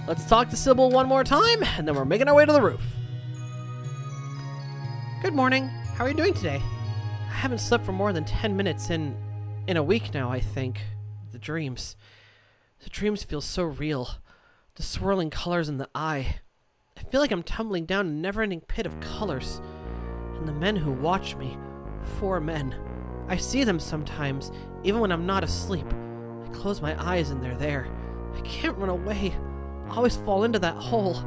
let's talk to Sybil one more time, and then we're making our way to the roof. Good morning. How are you doing today? I haven't slept for more than 10 minutes in a week now, I think. The dreams feel so real. The swirling colors in the eye. I feel like I'm tumbling down a never-ending pit of colors. And the men who watch me, 4 men. I see them sometimes, even when I'm not asleep. I close my eyes and they're there. I can't run away. I always fall into that hole.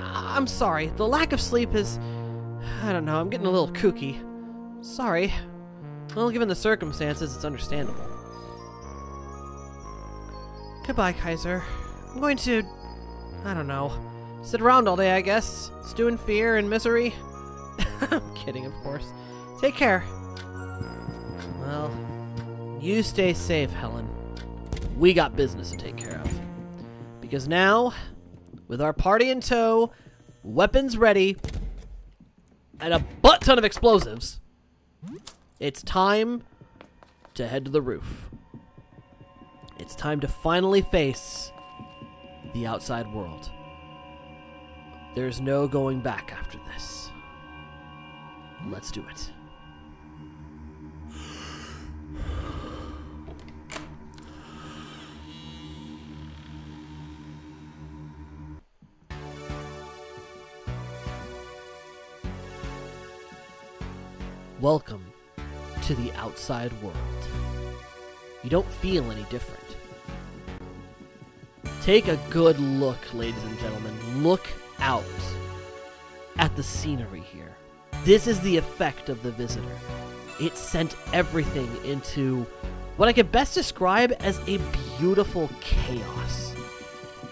I'm sorry. The lack of sleep is... I don't know, I'm getting a little kooky. Sorry. Well, given the circumstances, it's understandable. Goodbye, Kyzer. I'm going to... I don't know. Sit around all day, I guess. Stew in fear and misery. I'm kidding, of course. Take care. Well, you stay safe, Helen. We got business to take care of. Because now, with our party in tow, weapons ready, and a butt ton of explosives, it's time to head to the roof. It's time to finally face the outside world. There's no going back after this. Let's do it. Welcome to the outside world. You don't feel any different. Take a good look, ladies and gentlemen. Look out at the scenery here. This is the effect of the visitor. It sent everything into what I could best describe as a beautiful chaos.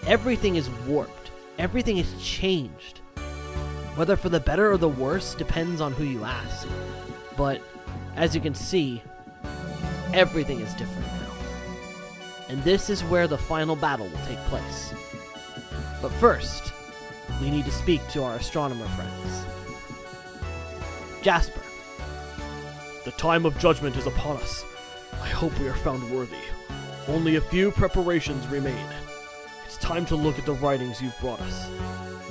Everything is warped. Everything is changed. Whether for the better or the worse depends on who you ask. But as you can see, everything is different now. And this is where the final battle will take place. But first, we need to speak to our astronomer friends. Jasper. The time of judgment is upon us. I hope we are found worthy. Only a few preparations remain. It's time to look at the writings you've brought us.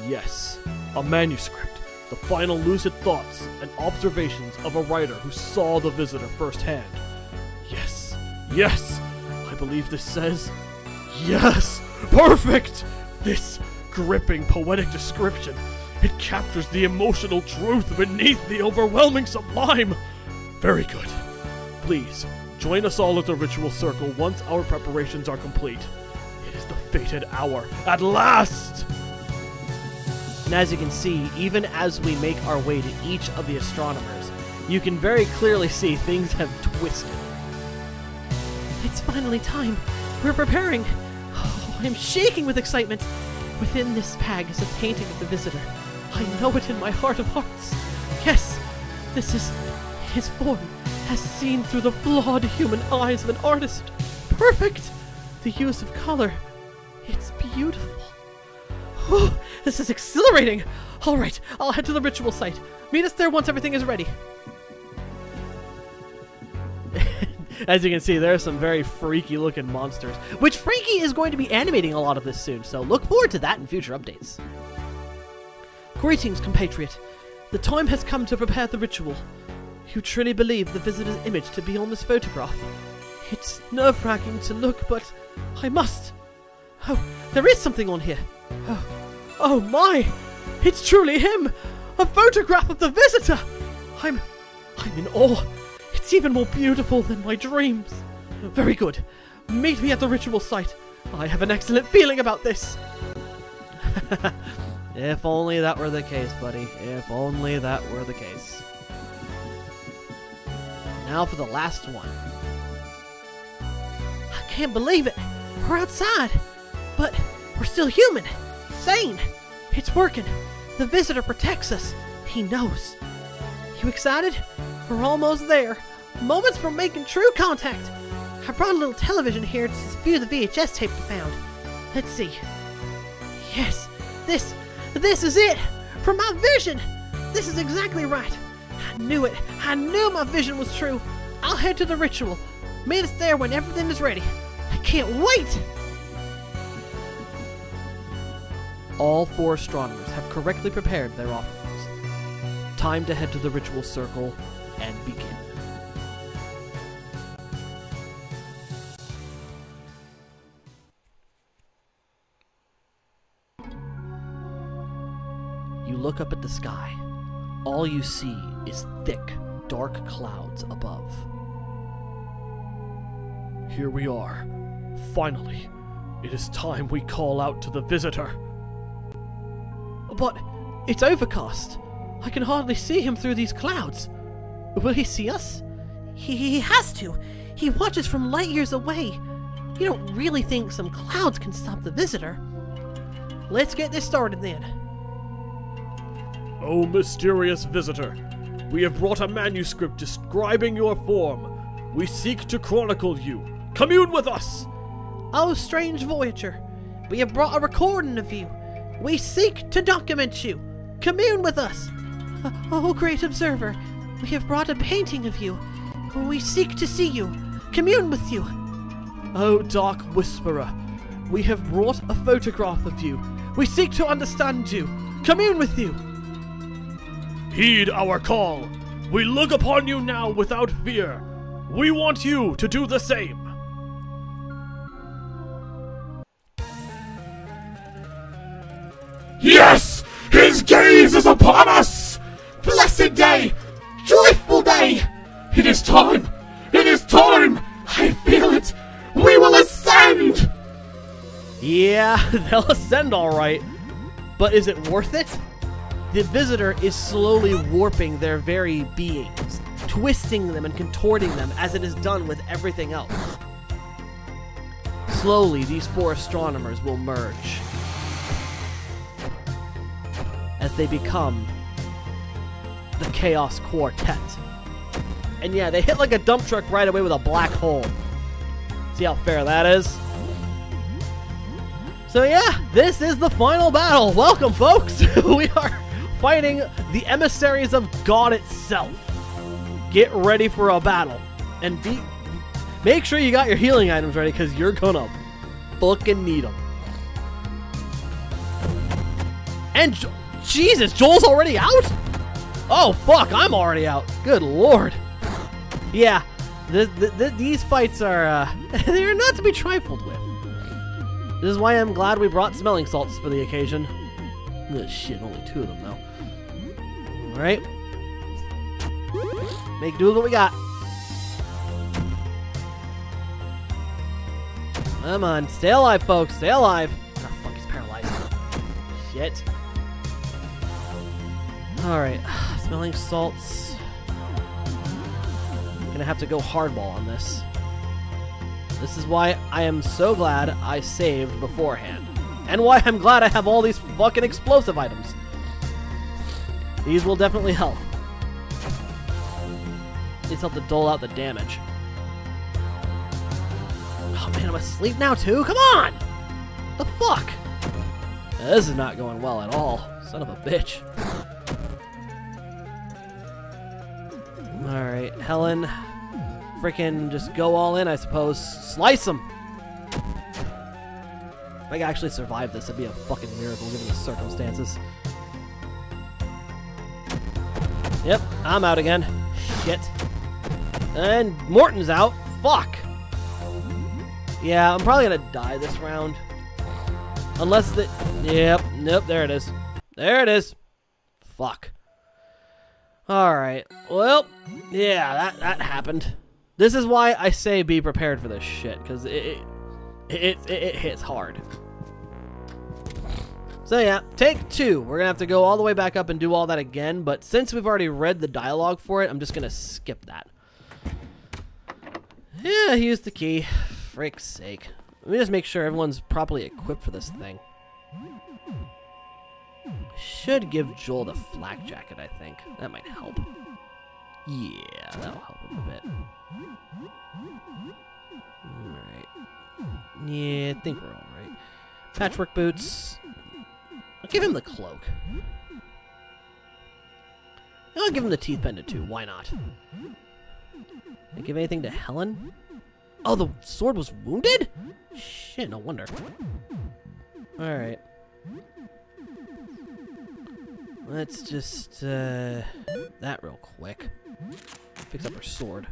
Yes, a manuscript. The final lucid thoughts and observations of a writer who saw the visitor firsthand. Yes, yes! I believe this says? Yes! Perfect! This gripping poetic description. It captures the emotional truth beneath the overwhelming sublime. Very good. Please, join us all at the ritual circle once our preparations are complete. It is the fated hour. At last! And as you can see, even as we make our way to each of the astronomers, you can very clearly see things have twisted. It's finally time. We're preparing. Oh, I'm shaking with excitement. Within this bag is a painting of the visitor. I know it in my heart of hearts. Yes, this is his form, as seen through the flawed human eyes of an artist. Perfect! The use of color. It's beautiful. Oh, this is exhilarating. All right, I'll head to the ritual site. Meet us there once everything is ready. As you can see, there are some very freaky looking monsters, which Frankie is going to be animating a lot of this soon, so look forward to that in future updates. Greetings, compatriot. The time has come to prepare the ritual. You truly believe the visitor's image to be on this photograph? It's nerve-wracking to look, but I must. Oh, there is something on here. Oh my! It's truly him! A photograph of the visitor! I'm in awe. It's even more beautiful than my dreams. Very good. Meet me at the ritual site. I have an excellent feeling about this. If only that were the case, buddy. If only that were the case. Now for the last one. I can't believe it. We're outside. But we're still human. Sane. It's working. The visitor protects us. He knows. You excited? We're almost there. Moments from making true contact. I brought a little television here to view the VHS tape we found. Let's see. Yes, this is it! From my vision! This is exactly right. I knew it. I knew my vision was true. I'll head to the ritual. Meet us there when everything is ready. I can't wait! All 4 astronomers have correctly prepared their offerings. Time to head to the ritual circle and begin. You look up at the sky. All you see is thick, dark clouds above. Here we are. Finally, it is time we call out to the visitor. But it's overcast. I can hardly see him through these clouds. Will he see us? He has to. He watches from light years away. You don't really think some clouds can stop the visitor? Let's get this started then. O mysterious visitor, we have brought a manuscript describing your form. We seek to chronicle you. Commune with us! Oh, strange voyager, we have brought a recording of you. We seek to document you. Commune with us. Oh, great observer, we have brought a painting of you. We seek to see you. Commune with you. O dark whisperer, we have brought a photograph of you. We seek to understand you. Commune with you. Heed our call. We look upon you now without fear. We want you to do the same. Yes! His gaze is upon us! Blessed day! Joyful day! It is time! It is time! I feel it! We will ascend! Yeah, they'll ascend all right. But is it worth it? The visitor is slowly warping their very beings, twisting them and contorting them as it is done with everything else. Slowly, these 4 astronomers will merge as they become the Chaos Quartet. And yeah, they hit like a dump truck right away with a black hole. See how fair that is? So yeah, this is the final battle. Welcome, folks. We are fighting the emissaries of God itself. Get ready for a battle. And make sure you got your healing items ready, because you're gonna fucking need them. And Jesus, Joel's already out? Oh, fuck, I'm already out. Good lord. Yeah, These fights are, they're not to be trifled with. This is why I'm glad we brought smelling salts for the occasion. Ugh, shit, only 2 of them, though. Alright. Make do with what we got. Come on, stay alive, folks, stay alive. Oh, fuck, he's paralyzed. Shit. Alright, smelling salts. Gonna have to go hardball on this. This is why I am so glad I saved beforehand. And why I'm glad I have all these fucking explosive items. These will definitely help. These help to dole out the damage. Oh man, I'm asleep now too? Come on! The fuck? This is not going well at all. Son of a bitch. Alright, Helen. Frickin' just go all in, I suppose. Slice him! If I could actually survive this, it'd be a fucking miracle given the circumstances. Yep, I'm out again. Shit. And Morton's out. Fuck! Yeah, I'm probably gonna die this round. Unless the... Yep, nope, there it is. There it is. Fuck. Alright, well, yeah, that happened. This is why I say be prepared for this shit, because it hits hard. So yeah, take 2. We're gonna have to go all the way back up and do all that again, but since we've already read the dialogue for it, I'm just gonna skip that. Yeah, use the key. Frick's sake. Let me just make sure everyone's properly equipped for this thing. Should give Joel the flak jacket, I think. That might help. Yeah, that'll help him a bit. Alright. Yeah, I think we're alright. Patchwork boots. I'll give him the cloak. I'll give him the teeth pendant too. Why not? I give anything to Helen? Oh, the sword was wounded? Shit, no wonder. Alright. Let's just, that real quick. Picks up her sword.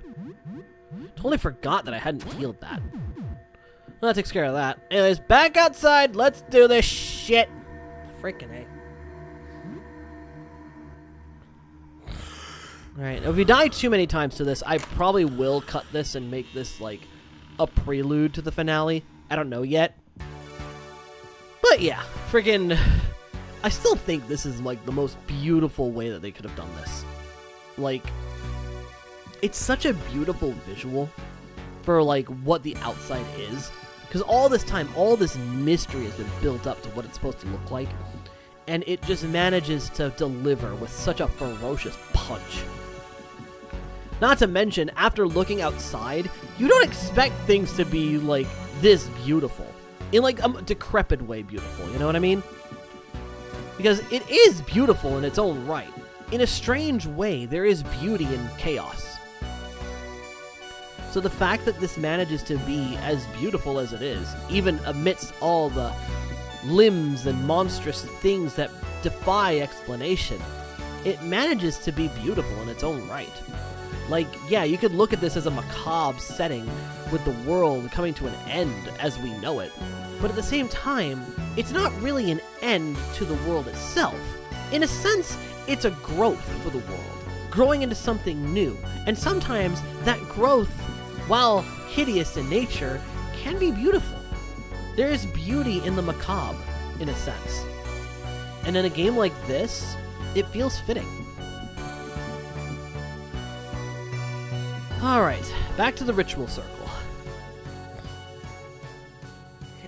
Totally forgot that I hadn't healed that. Well, that takes care of that. Anyways, back outside. Let's do this shit. Freaking A. Alright, if we die too many times to this, I probably will cut this and make this, like, a prelude to the finale. I don't know yet. But yeah, freaking... I still think this is, like, the most beautiful way that they could have done this. Like, it's such a beautiful visual for, like, what the outside is. Because all this time, all this mystery has been built up to what it's supposed to look like. And it just manages to deliver with such a ferocious punch. Not to mention, after looking outside, you don't expect things to be, like, this beautiful. In, like, a decrepit way beautiful, you know what I mean? Because it is beautiful in its own right. In a strange way, there is beauty in chaos. So the fact that this manages to be as beautiful as it is, even amidst all the limbs and monstrous things that defy explanation, it manages to be beautiful in its own right. Like, yeah, you could look at this as a macabre setting with the world coming to an end as we know it, but at the same time, it's not really an end to the world itself. In a sense, it's a growth for the world, growing into something new, and sometimes that growth, while hideous in nature, can be beautiful. There is beauty in the macabre, in a sense. And in a game like this, it feels fitting. Alright, back to the ritual circle.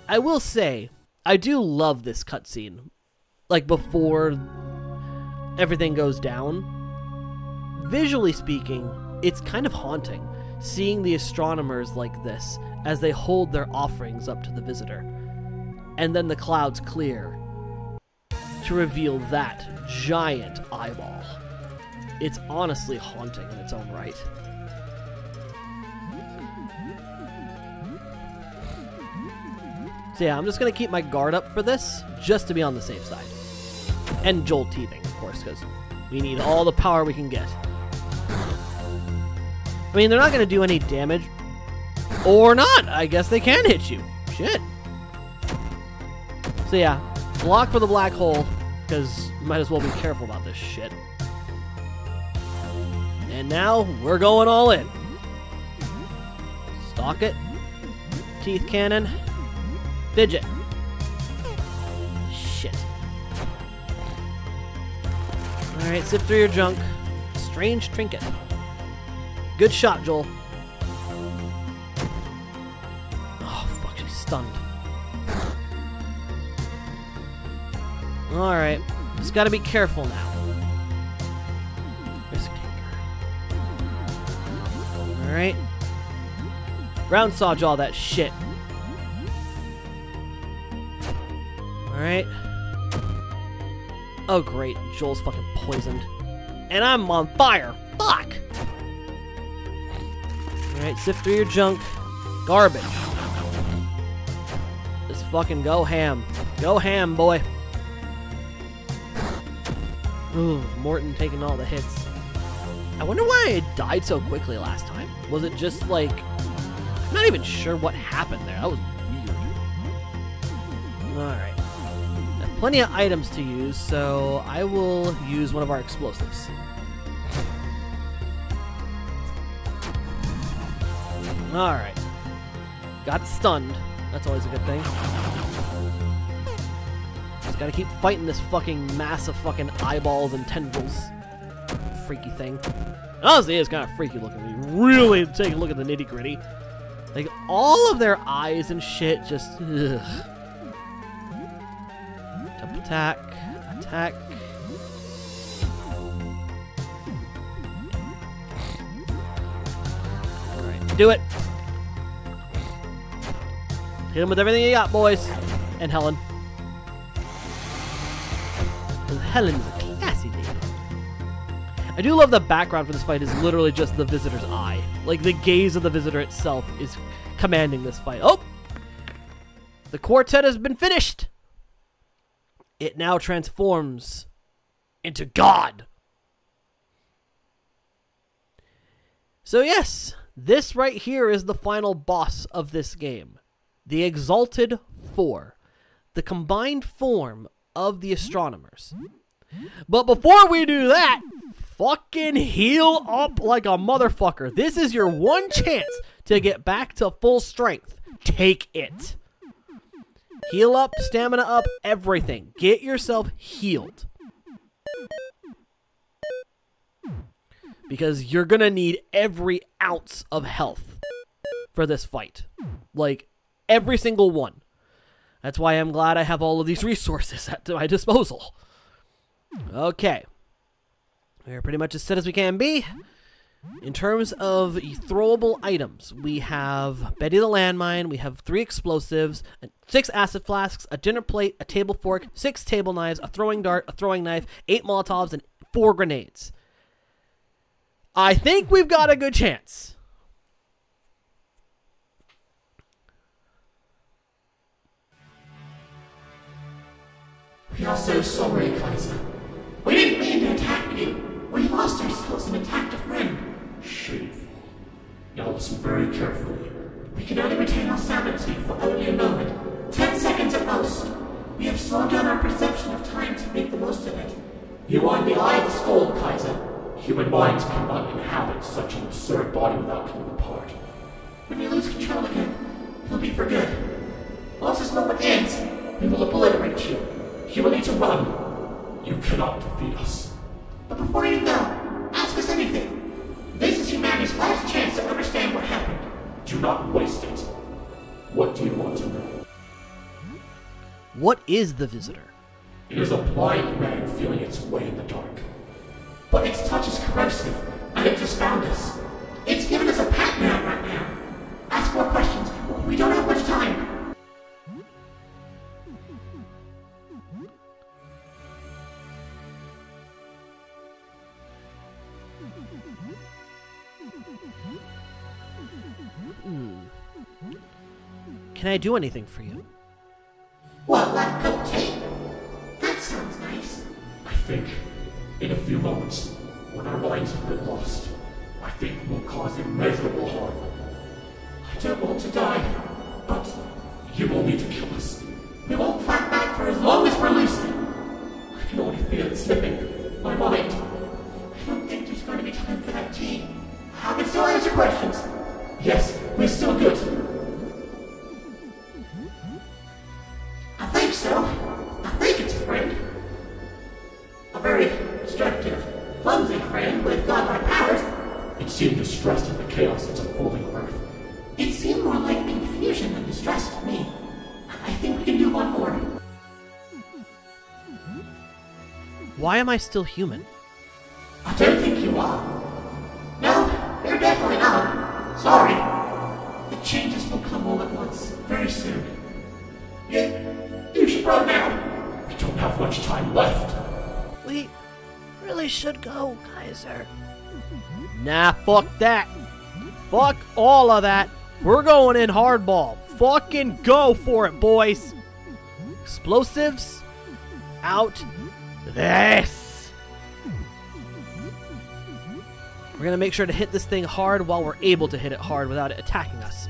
I will say, I do love this cutscene. Like, before everything goes down. Visually speaking, it's kind of haunting, seeing the astronomers like this as they hold their offerings up to the visitor. And then the clouds clear to reveal that giant eyeball. It's honestly haunting in its own right. So yeah, I'm just going to keep my guard up for this, just to be on the safe side. And Joel teething, of course, because we need all the power we can get. I mean, they're not going to do any damage. Or not. I guess they can hit you. Shit. So yeah, block for the black hole, because might as well be careful about this shit. And now, we're going all in. Stalk it. Teeth cannon. Fidget. Shit. Alright, sift through your junk. Strange trinket. Good shot, Joel. Oh, fuck, she's stunned. Alright. Just gotta be careful now. Risk taker. Alright. Round saw jaw that shit. Alright. Oh great, Joel's fucking poisoned. And I'm on fire! Fuck! Alright, sift through your junk. Garbage. Just fucking go ham. Go ham, boy. Ooh, Morton taking all the hits. I wonder why I died so quickly last time. Was it just like... I'm not even sure what happened there. That was weird. Alright. Got plenty of items to use, so I will use one of our explosives. Alright. Got stunned. That's always a good thing. Just gotta keep fighting this fucking mass of fucking eyeballs and tendrils. Freaky thing. Honestly, it's kind of freaky looking when you really take a look at the nitty gritty. Like, all of their eyes and shit just... Ugh. Attack. Attack. Alright, do it. Hit him with everything you got, boys. And Helen. Helen's a classy lady. I do love the background for this fight is literally just the visitor's eye. Like, the gaze of the visitor itself is commanding this fight. Oh! The quartet has been finished! It now transforms into God. So yes, this right here is the final boss of this game. The Exalted Four. The combined form of the Astronomers. But before we do that, fucking heal up like a motherfucker. This is your one chance to get back to full strength. Take it. Heal up, stamina up, everything. Get yourself healed. Because you're gonna need every ounce of health for this fight. Like, every single one. That's why I'm glad I have all of these resources at my disposal. Okay. We're pretty much as set as we can be. In terms of throwable items, we have Betty the Landmine, we have 3 explosives, 6 acid flasks, a dinner plate, a table fork, 6 table knives, a throwing dart, a throwing knife, 8 Molotovs, and 4 grenades. I think we've got a good chance. We are so sorry, Kyzer. We didn't mean to attack you. We lost ourselves and attacked a friend. Shameful. Now listen very carefully. We can only retain our sanity for only a moment. 10 seconds at most. We have slowed down our perception of time to make the most of it. You are in the eye of the storm, Kyzer. Human minds cannot inhabit such an absurd body without coming apart. When you lose control again, it'll be for good. Once this moment ends, we will obliterate you. You will need to run. You cannot defeat us. But before you go, ask us anything. This is humanity's last chance to understand what happened. Do not waste it. What do you want to know? What is the visitor? It is a blind man feeling its way in the dark. But its touch is corrosive, and it just found us. It's giving us a pat down right now. Ask more questions. We don't have much time. Can I do anything for you? What, like a cup of tea? That sounds nice. I think, in a few moments, when our minds have been lost, I think will cause immeasurable harm. I don't want to die, but you will need to kill us. We won't fight back for as long as we're lucid. I can already feel it slipping my mind. I don't think there's going to be time for that tea. I can still answer questions. Yes, we're still good. I think so. I think it's a friend. A very destructive, clumsy friend with godlike powers. It seemed distressed at the chaos that's unfolding on Earth. It seemed more like confusion than distress to me. I think we can do one more. Why am I still human? I don't think you are. No, you're definitely not. Sorry. The changes will come all at once, very soon. You should run now. We don't have much time left. We really should go, Kyzer. Nah, fuck that. Fuck all of that. We're going in hardball. Fucking go for it, boys. Explosives out this. We're gonna make sure to hit this thing hard while we're able to hit it hard without it attacking us.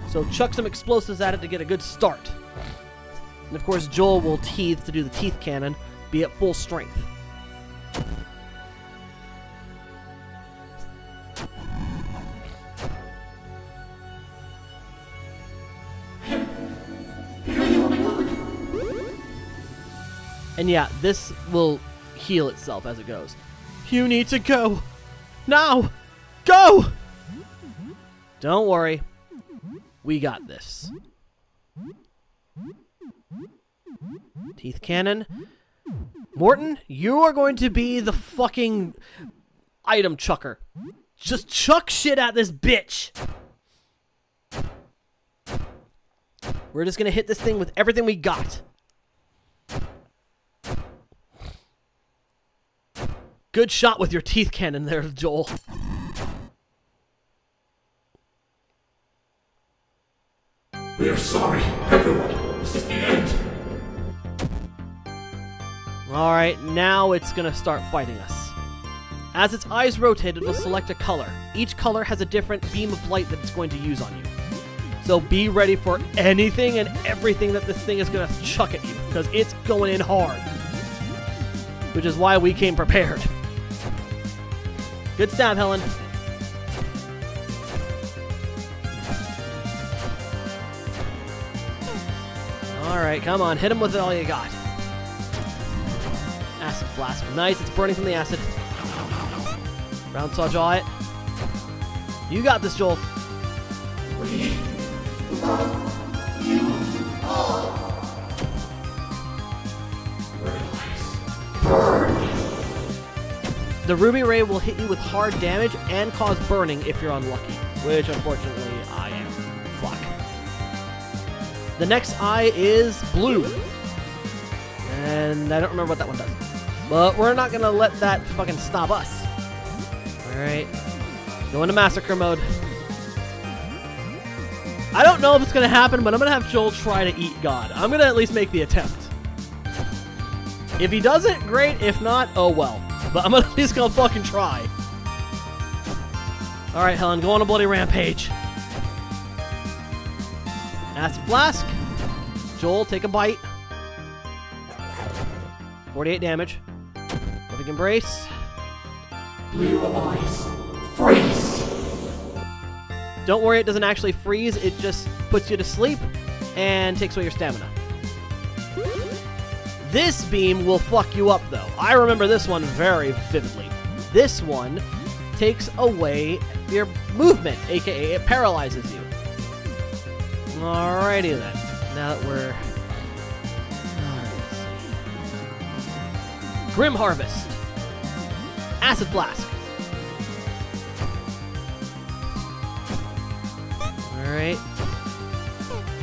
So chuck some explosives at it to get a good start. And of course Joel will teeth to do the teeth cannon, be at full strength. And yeah, this will heal itself as it goes. You need to go. Now! Go! Don't worry. We got this. Teeth cannon. Morton, you are going to be the fucking item chucker. Just chuck shit at this bitch. We're just gonna hit this thing with everything we got. Good shot with your teeth cannon there, Joel. We are sorry, everyone. This is the end. Alright, now it's gonna start fighting us. As its eyes rotate, it will select a color. Each color has a different beam of light that it's going to use on you. So be ready for anything and everything that this thing is gonna chuck at you, because it's going in hard. Which is why we came prepared. Good stab, Helen. Alright, come on, hit him with all you got. Acid flask. Nice, it's burning from the acid. Round saw jaw it. You got this, Joel. We love you all. Burn. The ruby ray will hit you with hard damage and cause burning if you're unlucky, which unfortunately I am. Fuck. The next eye is blue. And I don't remember what that one does. But we're not gonna let that fucking stop us. Alright. Go into massacre mode. I don't know if it's gonna happen, but I'm gonna have Joel try to eat God. I'm gonna at least make the attempt. If he does it, great. If not, oh well. But I'm at least gonna fucking try. Alright, Helen, go on a bloody rampage. Acid flask. Joel, take a bite. 48 damage. Perfect embrace. Blue eyes. Freeze. Don't worry, it doesn't actually freeze. It just puts you to sleep and takes away your stamina. This beam will fuck you up, though. I remember this one very vividly. This one takes away your movement, aka it paralyzes you. Alrighty then. Now that we're... Grim Harvest. Acid Flask. Alright.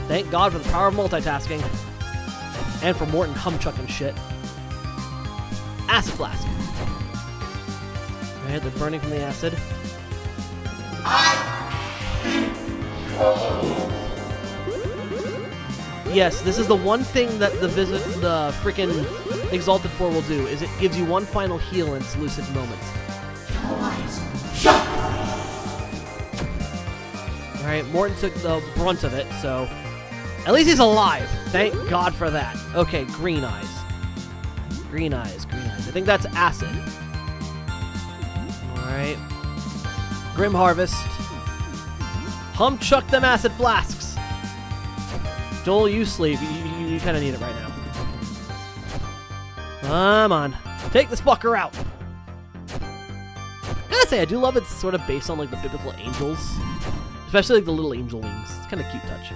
Thank God for the power of multitasking. And for Morton humchucking shit. Acid Flask. Alright, they're burning from the acid. Yes, this is the one thing that the freaking Exalted 4 will do, is it gives you one final heal in its lucid moments. Eyes shut. Alright, Morton took the brunt of it, so at least he's alive. Thank God for that. Okay, green eyes. Green eyes, green eyes. I think that's acid. Alright. Grim Harvest. Hump chuck them acid flasks. Joel, you sleep. You kind of need it right now. Come on. Take this fucker out. I gotta say, I do love it's sort of based on like the biblical angels. Especially like the little angel wings. It's kind of cute touch.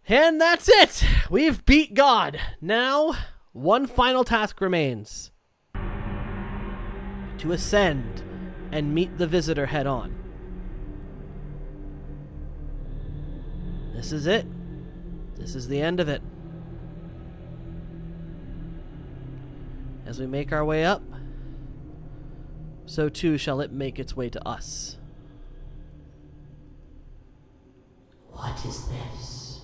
And that's it! We've beat God. Now, one final task remains. To ascend and meet the visitor head on. This is it. This is the end of it. As we make our way up, so too shall it make its way to us. What is this?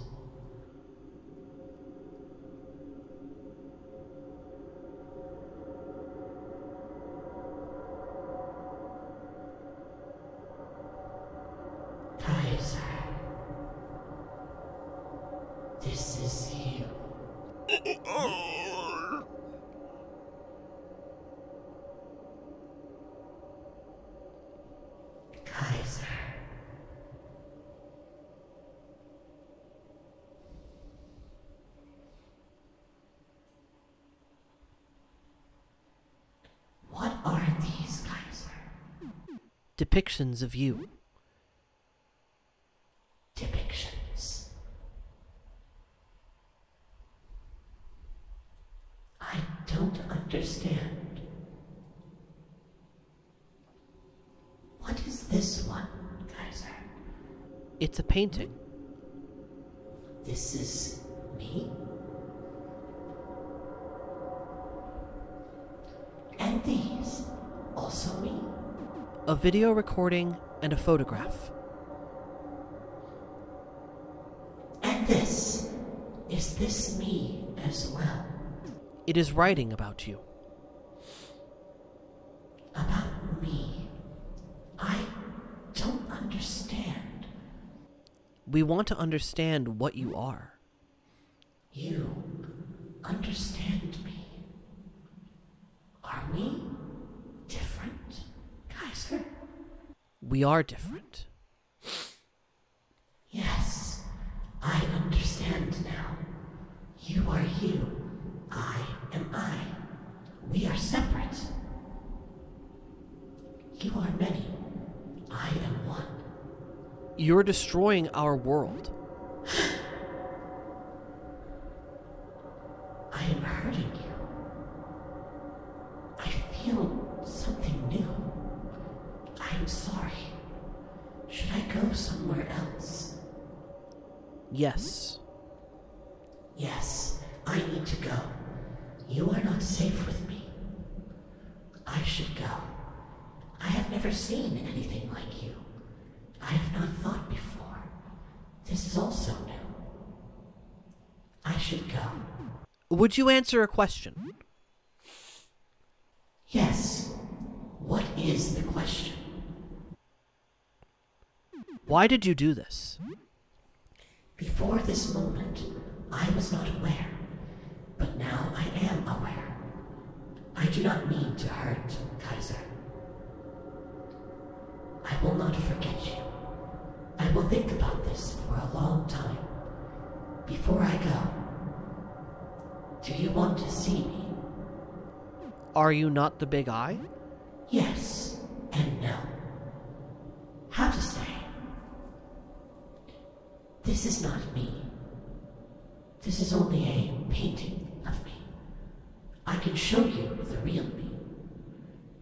Kyzer. This is you. Kyzer. What are these, Kyzer? Depictions of you. Depictions. I don't understand. What is this one, Kyzer? It's a painting. This is me? And these, also me? A video recording and a photograph. And this, is this me as well? It is writing about you. About me? I don't understand. We want to understand what you are. You understand me. Are we different, Kyzer? We are different. Yes, I understand now. You are you. I am I. We are separate. You are many. I am one. You're destroying our world. I am hurting you. I feel something new. I am sorry. Should I go somewhere else? Yes. Yes, I need to go. You are not safe with me. I should go. I have never seen anything like you. I have not thought before. This is also new. I should go. Would you answer a question? Yes. What is the question? Why did you do this? Before this moment, I was not aware. But now I am aware. I do not mean to hurt, Kyzer. I will not forget you. I will think about this for a long time. Before I go, do you want to see me? Are you not the big eye? Yes and no. How to say? This is not me. This is only a painting of me. I can show you the real me.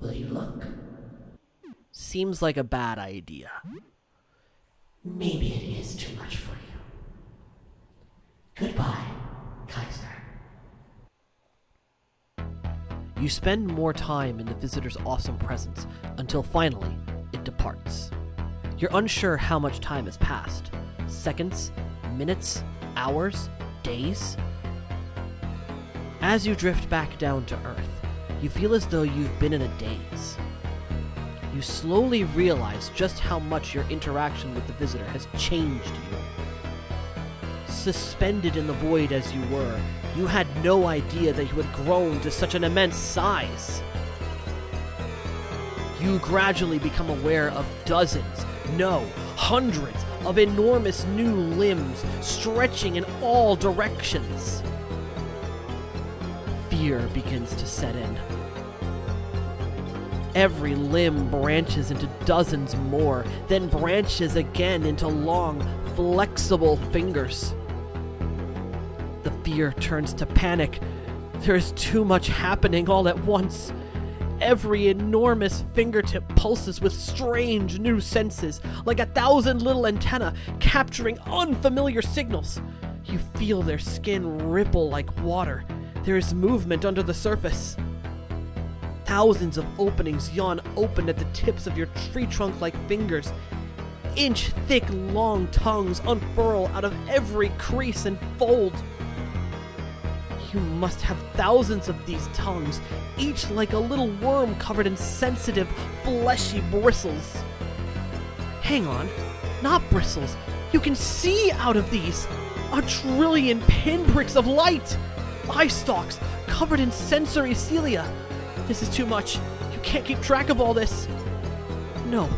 Will you look? Seems like a bad idea. Maybe it is too much for you. Goodbye, Kyzer. You spend more time in the visitor's awesome presence until finally it departs. You're unsure how much time has passed. Seconds, minutes, hours, days? As you drift back down to Earth, you feel as though you've been in a daze. you slowly realize just how much your interaction with the visitor has changed you. Suspended in the void as you were, you had no idea that you had grown to such an immense size. You gradually become aware of dozens, no, hundreds of enormous new limbs stretching in all directions. Fear begins to set in. Every limb branches into dozens more, then branches again into long, flexible fingers. The fear turns to panic. There is too much happening all at once. Every enormous fingertip pulses with strange new senses, like 1,000 little antennae capturing unfamiliar signals. You feel their skin ripple like water. There is movement under the surface. Thousands of openings yawn open at the tips of your tree trunk-like fingers. Inch-thick long tongues unfurl out of every crease and fold. You must have thousands of these tongues, each like a little worm covered in sensitive, fleshy bristles. Hang on, not bristles. You can see out of these. 1 trillion pinpricks of light. Eye stalks covered in sensory cilia. This is too much. You can't keep track of all this. No.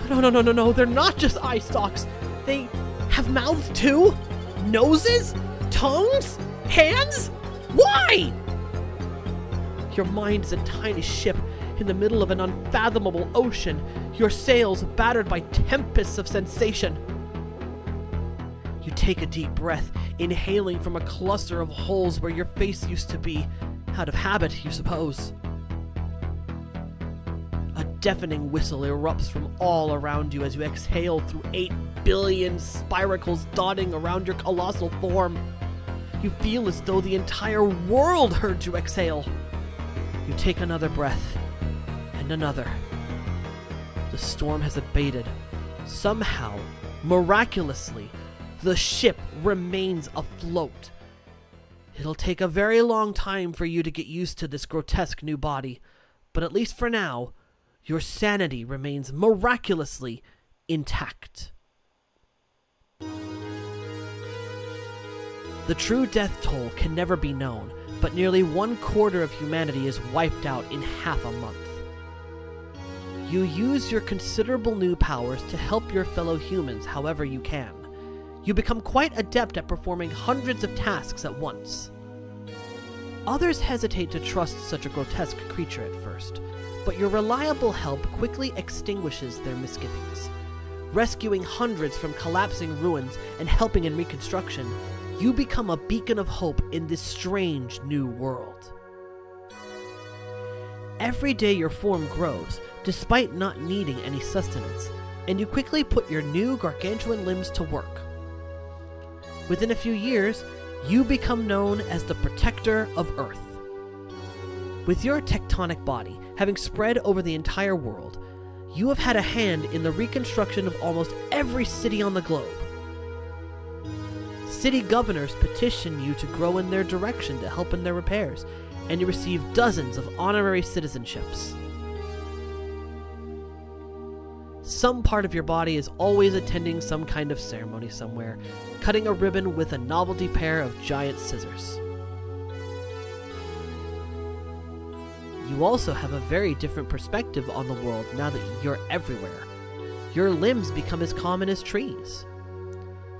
They're not just eye stalks. They have mouths too? Noses? Tongues? Hands? Why? Your mind is a tiny ship in the middle of an unfathomable ocean, your sails battered by tempests of sensation. You take a deep breath, inhaling from a cluster of holes where your face used to be. Out of habit, you suppose. A deafening whistle erupts from all around you as you exhale through 8 billion spiracles dotting around your colossal form. You feel as though the entire world heard you exhale. You take another breath, and another. The storm has abated. Somehow, miraculously, the ship remains afloat. It'll take a very long time for you to get used to this grotesque new body, but at least for now, your sanity remains miraculously intact. The true death toll can never be known, but nearly 1/4 of humanity is wiped out in half a month. You use your considerable new powers to help your fellow humans however you can. You become quite adept at performing hundreds of tasks at once. Others hesitate to trust such a grotesque creature at first, but your reliable help quickly extinguishes their misgivings. Rescuing hundreds from collapsing ruins and helping in reconstruction, you become a beacon of hope in this strange new world. Every day your form grows, despite not needing any sustenance, and you quickly put your new gargantuan limbs to work. Within a few years, you become known as the Protector of Earth. With your tectonic body having spread over the entire world, you have had a hand in the reconstruction of almost every city on the globe. City governors petition you to grow in their direction to help in their repairs, and you receive dozens of honorary citizenships. Some part of your body is always attending some kind of ceremony somewhere, cutting a ribbon with a novelty pair of giant scissors. You also have a very different perspective on the world now that you're everywhere. Your limbs become as common as trees.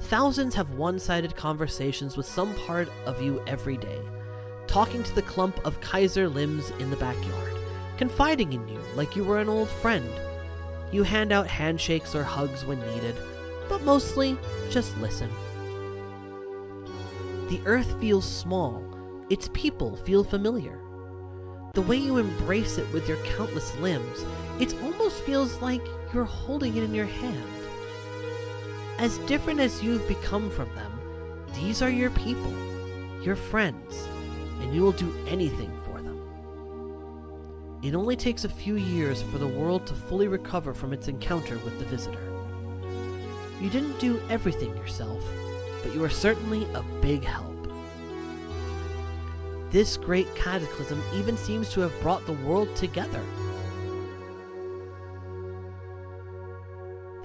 Thousands have one-sided conversations with some part of you every day, talking to the clump of Kyzer limbs in the backyard, confiding in you like you were an old friend. You hand out handshakes or hugs when needed, but mostly just listen. The earth feels small, its people feel familiar. The way you embrace it with your countless limbs, it almost feels like you're holding it in your hand. As different as you've become from them, these are your people, your friends, and you will do anything for them. It only takes a few years for the world to fully recover from its encounter with the visitor. You didn't do everything yourself, but you are certainly a big help. This great cataclysm even seems to have brought the world together.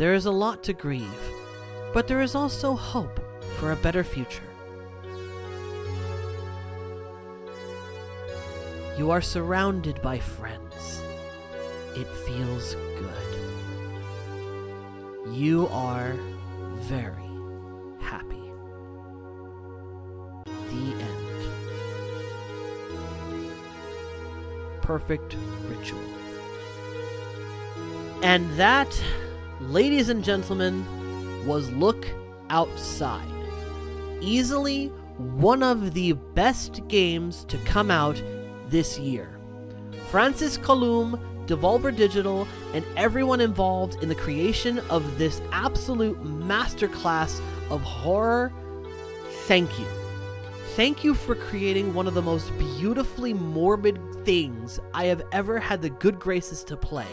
There is a lot to grieve, but there is also hope for a better future. You are surrounded by friends. It feels good. You are very happy. The end. Perfect ritual. And that, ladies and gentlemen, was Look Outside. Easily one of the best games to come out this year. Francis Colum, Devolver Digital, and everyone involved in the creation of this absolute masterclass of horror, thank you. Thank you for creating one of the most beautifully morbid things I have ever had the good graces to play.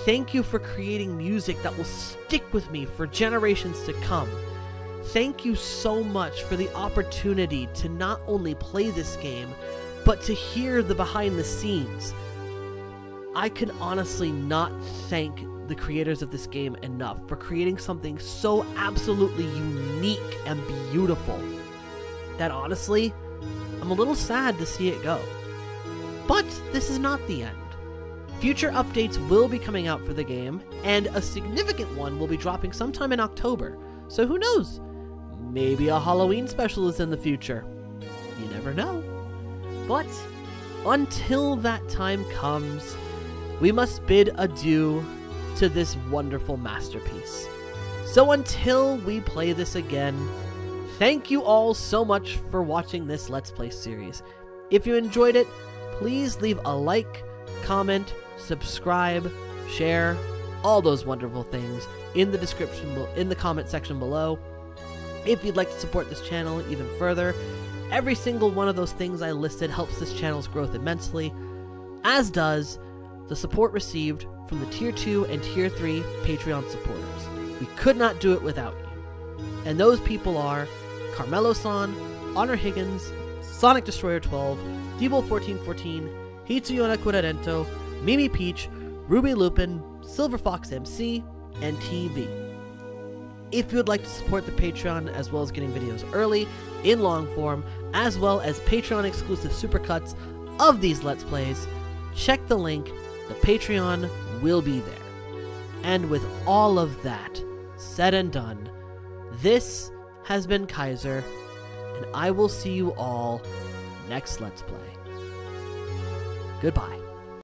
Thank you for creating music that will stick with me for generations to come. Thank you so much for the opportunity to not only play this game, but to hear the behind the scenes. I can honestly not thank the creators of this game enough for creating something so absolutely unique and beautiful that honestly, I'm a little sad to see it go. But this is not the end. Future updates will be coming out for the game, and a significant one will be dropping sometime in October. So who knows? Maybe a Halloween special is in the future. You never know. But until that time comes, we must bid adieu to this wonderful masterpiece. So until we play this again, thank you all so much for watching this Let's Play series. If you enjoyed it, please leave a like, comment, subscribe, share, all those wonderful things in the description, in the comment section below. If you'd like to support this channel even further, every single one of those things I listed helps this channel's growth immensely, as does the support received from the Tier 2 and Tier 3 Patreon supporters. We could not do it without you. And those people are Carmelo-san, Honor Higgins, Sonic Destroyer 12, Debo1414, Hitsuyona Kurarento, Mimi Peach, Ruby Lupin, Silver Fox MC, and TV. If you would like to support the Patreon as well as getting videos early, in long form, as well as Patreon exclusive supercuts of these Let's Plays, check the link. The Patreon will be there. And with all of that said and done, this has been Kyzer, and I will see you all next Let's Play. Goodbye.